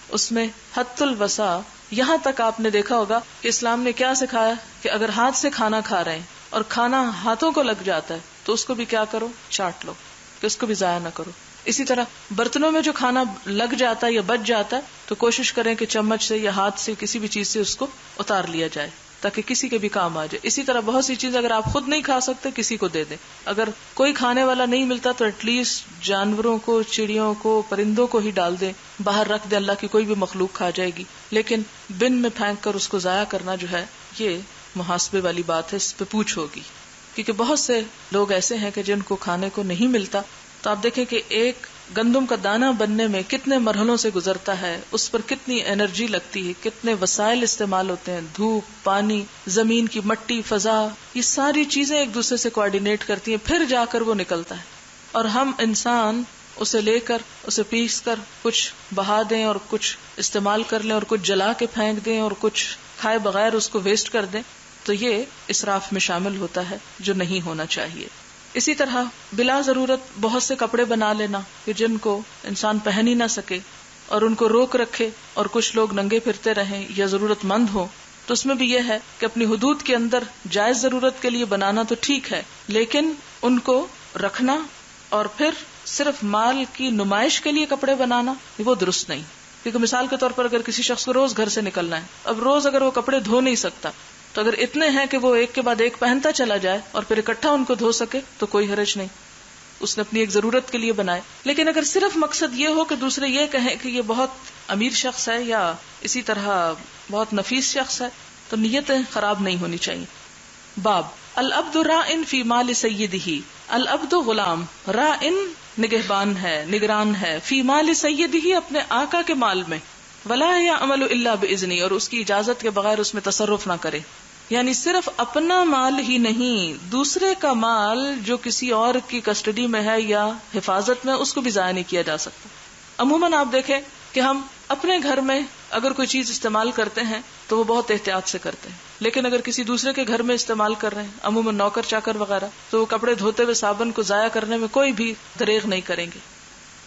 اس میں حد الوسع. یہاں تک آپ نے دیکھا ہوگا کہ اسلام نے کیا سکھایا کہ اگر ہاتھ سے کھانا کھا رہے ہیں اور کھانا ہاتھوں کو لگ جاتا ہے تو اس کو بھی کیا کرو؟ چاٹ لو، کہ اس کو بھی ضائع نہ کرو. اسی طرح برتنوں میں جو کھانا لگ جاتا ہے یا بچ جاتا ہے تو کوشش کریں کہ چمچ سے یا ہاتھ سے کسی بھی چیز سے اس کو اتار لیا جائے تاکہ کسی کے بھی کام آ جائے. اسی طرح بہت سی چیزیں اگر آپ خود نہیں کھا سکتے کسی کو دے دیں. اگر کوئی کھانے والا نہیں ملتا تو ایٹ لیسٹ جانوروں کو، چڑیوں کو، پرندوں کو ہی ڈال دیں، باہر رکھ دیں، اللہ کی کوئی بھی مخلوق کھا جائے گی. لیکن بن میں پھینک کر اس کو ضائع کرنا جو ہے یہ محاسبے والی بات ہے، اس پہ پوچھ ہوگی. کیونکہ بہت سے لوگ ایسے ہیں کہ جن کو کھانے کو نہیں ملتا. تو آپ دیکھیں کہ ایک گندم کا دانہ بننے میں کتنے مرحلوں سے گزرتا ہے، اس پر کتنی انرجی لگتی ہے، کتنے وسائل استعمال ہوتے ہیں، دھوپ، پانی، زمین کی مٹی، فضا، یہ ساری چیزیں ایک دوسرے سے کوآرڈینیٹ کرتی ہیں، پھر جا کر وہ نکلتا ہے. اور ہم انسان اسے لے کر، اسے پیس کر کچھ بہا دیں اور کچھ استعمال کر لیں اور کچھ جلا کے پھینک دیں اور کچھ کھائے بغیر اس کو ویسٹ کر دیں، تو یہ اسراف میں شامل ہوتا ہے جو نہیں ہونا چاہیے. اسی طرح بلا ضرورت بہت سے کپڑے بنا لینا کہ جن کو انسان پہن ہی نہ سکے اور ان کو روک رکھے اور کچھ لوگ ننگے پھرتے رہیں یا ضرورت مند ہو، تو اس میں بھی یہ ہے کہ اپنی حدود کے اندر جائز ضرورت کے لیے بنانا تو ٹھیک ہے، لیکن ان کو رکھنا اور پھر صرف مال کی نمائش کے لیے کپڑے بنانا وہ درست نہیں. کیونکہ مثال کے طور پر اگر کسی شخص کو روز گھر سے نکلنا ہے، اب روز اگر وہ کپڑے دھو نہیں سکتا تو اگر اتنے ہیں کہ وہ ایک کے بعد ایک پہنتا چلا جائے اور پھر اکٹھا ان کو دھو سکے تو کوئی حرج نہیں، اس نے اپنی ایک ضرورت کے لیے بنائے. لیکن اگر صرف مقصد یہ ہو کہ دوسرے یہ کہیں کہ یہ بہت امیر شخص ہے یا اسی طرح بہت نفیس شخص ہے، تو نیتیں خراب نہیں ہونی چاہیے. باب العبد راعٍ فی مال سیدہ، العبد غلام، راعٍ نگہبان ہے، نگران ہے، فی مال سیدہ اپنے آقا کے مال میں، ولا یعمل الا باذنہ، اور اس کی اجازت کے بغیر اس میں تصرف نہ کرے. یعنی صرف اپنا مال ہی نہیں، دوسرے کا مال جو کسی اور کی کسٹڈی میں ہے یا حفاظت میں، اس کو بھی ضائع نہیں کیا جا سکتا. عموماً آپ دیکھیں کہ ہم اپنے گھر میں اگر کوئی چیز استعمال کرتے ہیں تو وہ بہت احتیاط سے کرتے ہیں، لیکن اگر کسی دوسرے کے گھر میں استعمال کر رہے ہیں، عموماً نوکر چاکر وغیرہ، تو وہ کپڑے دھوتے ہوئے صابن کو ضائع کرنے میں کوئی بھی دریغ نہیں کریں گے.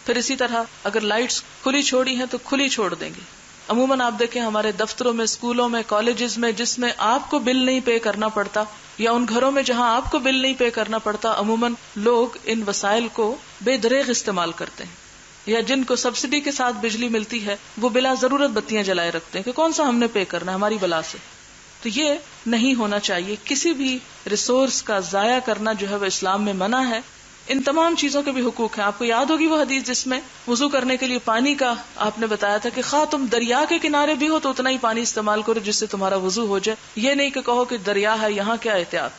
پھر اسی طرح اگر لائٹس کھلی چھوڑی ہیں تو کھلی چھوڑ دیں گے. عموماً آپ دیکھیں ہمارے دفتروں میں، اسکولوں میں، کالجز میں، جس میں آپ کو بل نہیں پے کرنا پڑتا، یا ان گھروں میں جہاں آپ کو بل نہیں پے کرنا پڑتا، عموماً لوگ ان وسائل کو بے دریغ استعمال کرتے ہیں. یا جن کو سبسڈی کے ساتھ بجلی ملتی ہے وہ بلا ضرورت بتیاں جلائے رکھتے ہیں کہ کون سا ہم نے پے کرنا ہے ہماری بلا سے. تو یہ نہیں ہونا چاہیے. کسی بھی ریسورس کا ضائع کرنا جو ہے وہ اسلام میں منع ہے. ان تمام چیزوں کے بھی حقوق ہیں. آپ کو یاد ہوگی وہ حدیث جس میں وضو کرنے کے لیے پانی کا آپ نے بتایا تھا کہ خواہ تم دریا کے کنارے بھی ہو تو اتنا ہی پانی استعمال کرو جس سے تمہارا وضو ہو جائے. یہ نہیں کہ کہو کہ دریا ہے یہاں کیا احتیاط.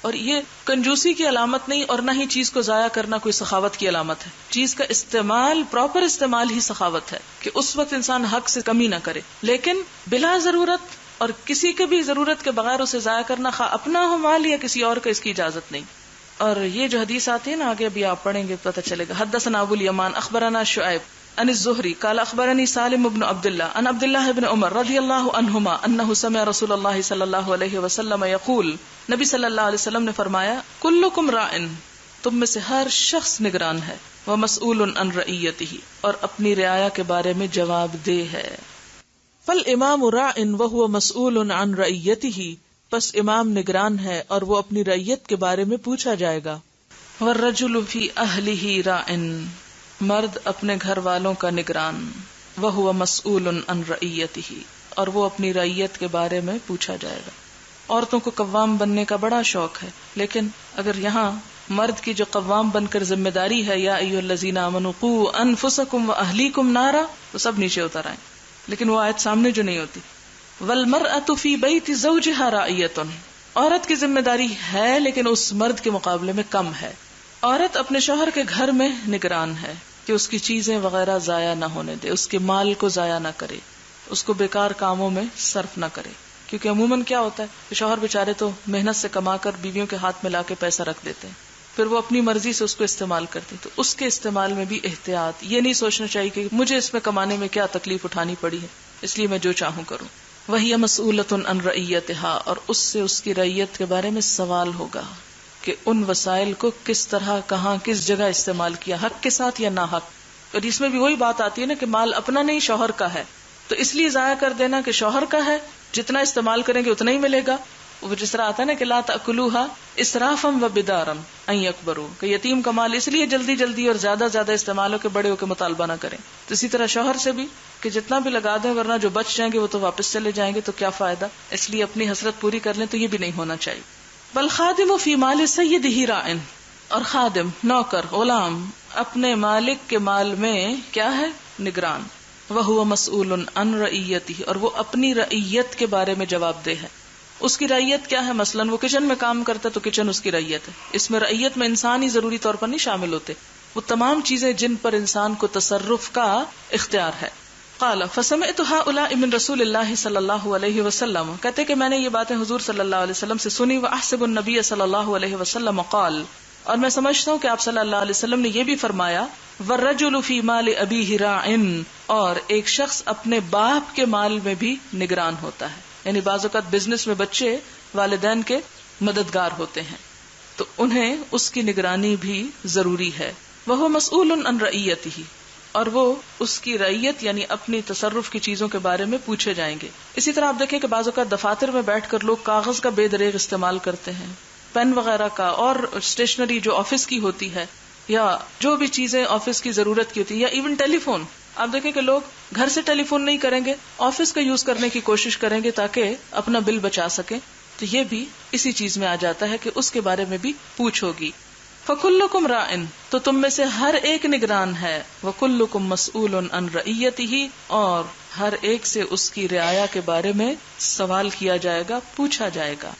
اور یہ کنجوسی کی علامت نہیں اور نہ ہی چیز کو ضائع کرنا کوئی سخاوت کی علامت ہے. چیز کا استعمال، پراپر استعمال ہی سخاوت ہے کہ اس وقت انسان حق سے کمی نہ کرے. لیکن بلا ضرورت اور کسی کے بھی ضرورت کے بغیر اسے ضائع کرنا، خواہ اپنا ہو مال یا کسی اور کا، اس کی اجازت نہیں. اور یہ جو حدیث آتی ہے نا آگے ابھی آپ پڑھیں گے پتہ چلے گا. حدثنا ابو الیمان اخبرنا شعیب عن الزهري قال اخبرني سالم بن عبد الله عن عبد الله بن عمر رضي الله عنهما انه سمع رسول الله صلى الله عليه وسلم يقول، نبی صلی اللہ علیہ وسلم نے فرمایا، کلکم راعن، تم میں سے ہر شخص نگران ہے، ومسئول عن رعیتہ، اور اپنی رعایا کے بارے میں جواب دہ ہے۔ فالامام راعن وهو مسئول عن رعیتہ، پس امام نگران ہے اور وہ اپنی رعیت کے بارے میں پوچھا جائے گا۔ والرجل فی اہلہ راعن، مرد اپنے گھر والوں کا نگران، وہو مسئول عن رعیتہ، اور وہ اپنی رعیت کے بارے میں پوچھا جائے گا۔ عورتوں کو قوام بننے کا بڑا شوق ہے، لیکن اگر یہاں مرد کی جو قوام بن کر ذمہ داری ہے، یا ایھا الذین آمنوا قوا انفسکم واہلیکم نارا، تو سب نیچے اتر آئیں، لیکن وہ آیت سامنے جو نہیں ہوتی۔ والمرأة فی بیت زوجہا راعیۃ، عورت کی ذمہ داری ہے لیکن اس مرد کے مقابلے میں کم ہے۔ عورت اپنے شوہر کے گھر میں نگران ہے کہ اس کی چیزیں وغیرہ ضائع نہ ہونے دے، اس کے مال کو ضائع نہ کرے، اس کو بیکار کاموں میں صرف نہ کرے، کیونکہ عموماً کیا ہوتا ہے کہ شوہر بیچارے تو محنت سے کما کر بیویوں کے ہاتھ میں لا کے پیسہ رکھ دیتے ہیں، پھر وہ اپنی مرضی سے اس کو استعمال کرتے ہیں، تو اس کے استعمال میں بھی احتیاط، یہ نہیں سوچنا چاہیے کہ مجھے اس میں کمانے میں کیا تکلیف اٹھانی پڑی ہے اس لیے میں جو چاہوں کروں۔ وہی مسئولۃ عن رعیتہا، اور اس سے اس کی رعیت کے بارے میں سوال ہوگا کہ ان وسائل کو کس طرح، کہاں، کس جگہ استعمال کیا، حق کے ساتھ یا ناحق۔ اور اس میں بھی وہی بات آتی ہے نا کہ مال اپنا نہیں شوہر کا ہے، تو اس لیے ضائع کر دینا کہ شوہر کا ہے، جتنا استعمال کریں گے اتنا ہی ملے گا۔ وہ جس طرح آتا ہے نا کہ لا تأکلوہا اسرافا وبدارا ان یکبروا، کہ یتیم کا مال اس لیے جلدی جلدی اور زیادہ زیادہ استعمال ہو کہ بڑے ہو کے مطالبہ نہ کریں، تو اسی طرح شوہر سے بھی کہ جتنا بھی لگا دیں ورنہ جو بچ جائیں گے وہ تو واپس چلے جائیں گے، تو کیا فائدہ، اس لیے اپنی حسرت پوری کر لیں، تو یہ بھی نہیں ہونا چاہیے۔ بل خادم فی مال سیدہ راعن، اور خادم، نوکر، غلام اپنے مالک کے مال میں کیا ہے، نگران، وہو مسئول عن رعیتہ، اور وہ اپنی رعیت کے بارے میں جواب دہ ہے۔ اس کی رعیت کیا ہے؟ مثلاً وہ کچن میں کام کرتا ہے تو کچن اس کی رعیت ہے، اس میں رعیت میں انسان ہی ضروری طور پر نہیں شامل ہوتے، وہ تمام چیزیں جن پر انسان کو تصرف کا اختیار ہے۔ قال فسمعت هؤلاء من رسول اللہ صلی اللہ علیہ وسلم، کہتے کہ میں نے یہ باتیں حضور صلی اللہ علیہ وسلم سے سنی، واحسب النبی صلی اللہ علیہ وسلم قال، اور میں سمجھتا ہوں کہ آپ صلی اللہ علیہ وسلم نے یہ بھی فرمایا، والرجل فی مال ابیہ راعن، اور ایک شخص اپنے باپ کے مال میں بھی نگران ہوتا ہے، یعنی بعض اوقات بزنس میں بچے والدین کے مددگار ہوتے ہیں تو انہیں اس کی نگرانی بھی ضروری ہے۔ وہ مسئول عن رعیتہ، اور وہ اس کی رعیت یعنی اپنی تصرف کی چیزوں کے بارے میں پوچھے جائیں گے۔ اسی طرح آپ دیکھیں کہ بعض اوقات دفاتر میں بیٹھ کر لوگ کاغذ کا بے دریغ استعمال کرتے ہیں، پین وغیرہ کا، اور اسٹیشنری جو آفس کی ہوتی ہے یا جو بھی چیزیں آفس کی ضرورت کی ہوتی ہے، یا ایون ٹیلی فون، آپ دیکھیں کہ لوگ گھر سے ٹیلی فون نہیں کریں گے، آفس کا یوز کرنے کی کوشش کریں گے تاکہ اپنا بل بچا سکیں، تو یہ بھی اسی چیز میں آ جاتا ہے کہ اس کے بارے میں بھی پوچھ ہوگی۔ فَكُلُّكُمْ رَاعٍ، تو تم میں سے ہر ایک نگران ہے، وَكُلُّكُمْ مَسْئُولٌ عَنْ رَعِيَّتِهِ، اور ہر ایک سے اس کی رعایا کے بارے میں سوال کیا جائے گا، پوچھا جائے گا۔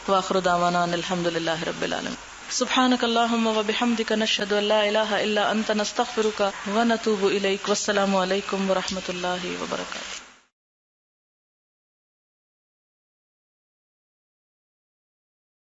وآخر دعوانا ان الحمد للہ رب العالمین۔ سبحانک اللہم وبحمدک، نشہد ان لا الہ الا انت، نستغفرک ونتوب الیک۔ والسلام علیکم ورحمۃ اللہ وبرکاتہ۔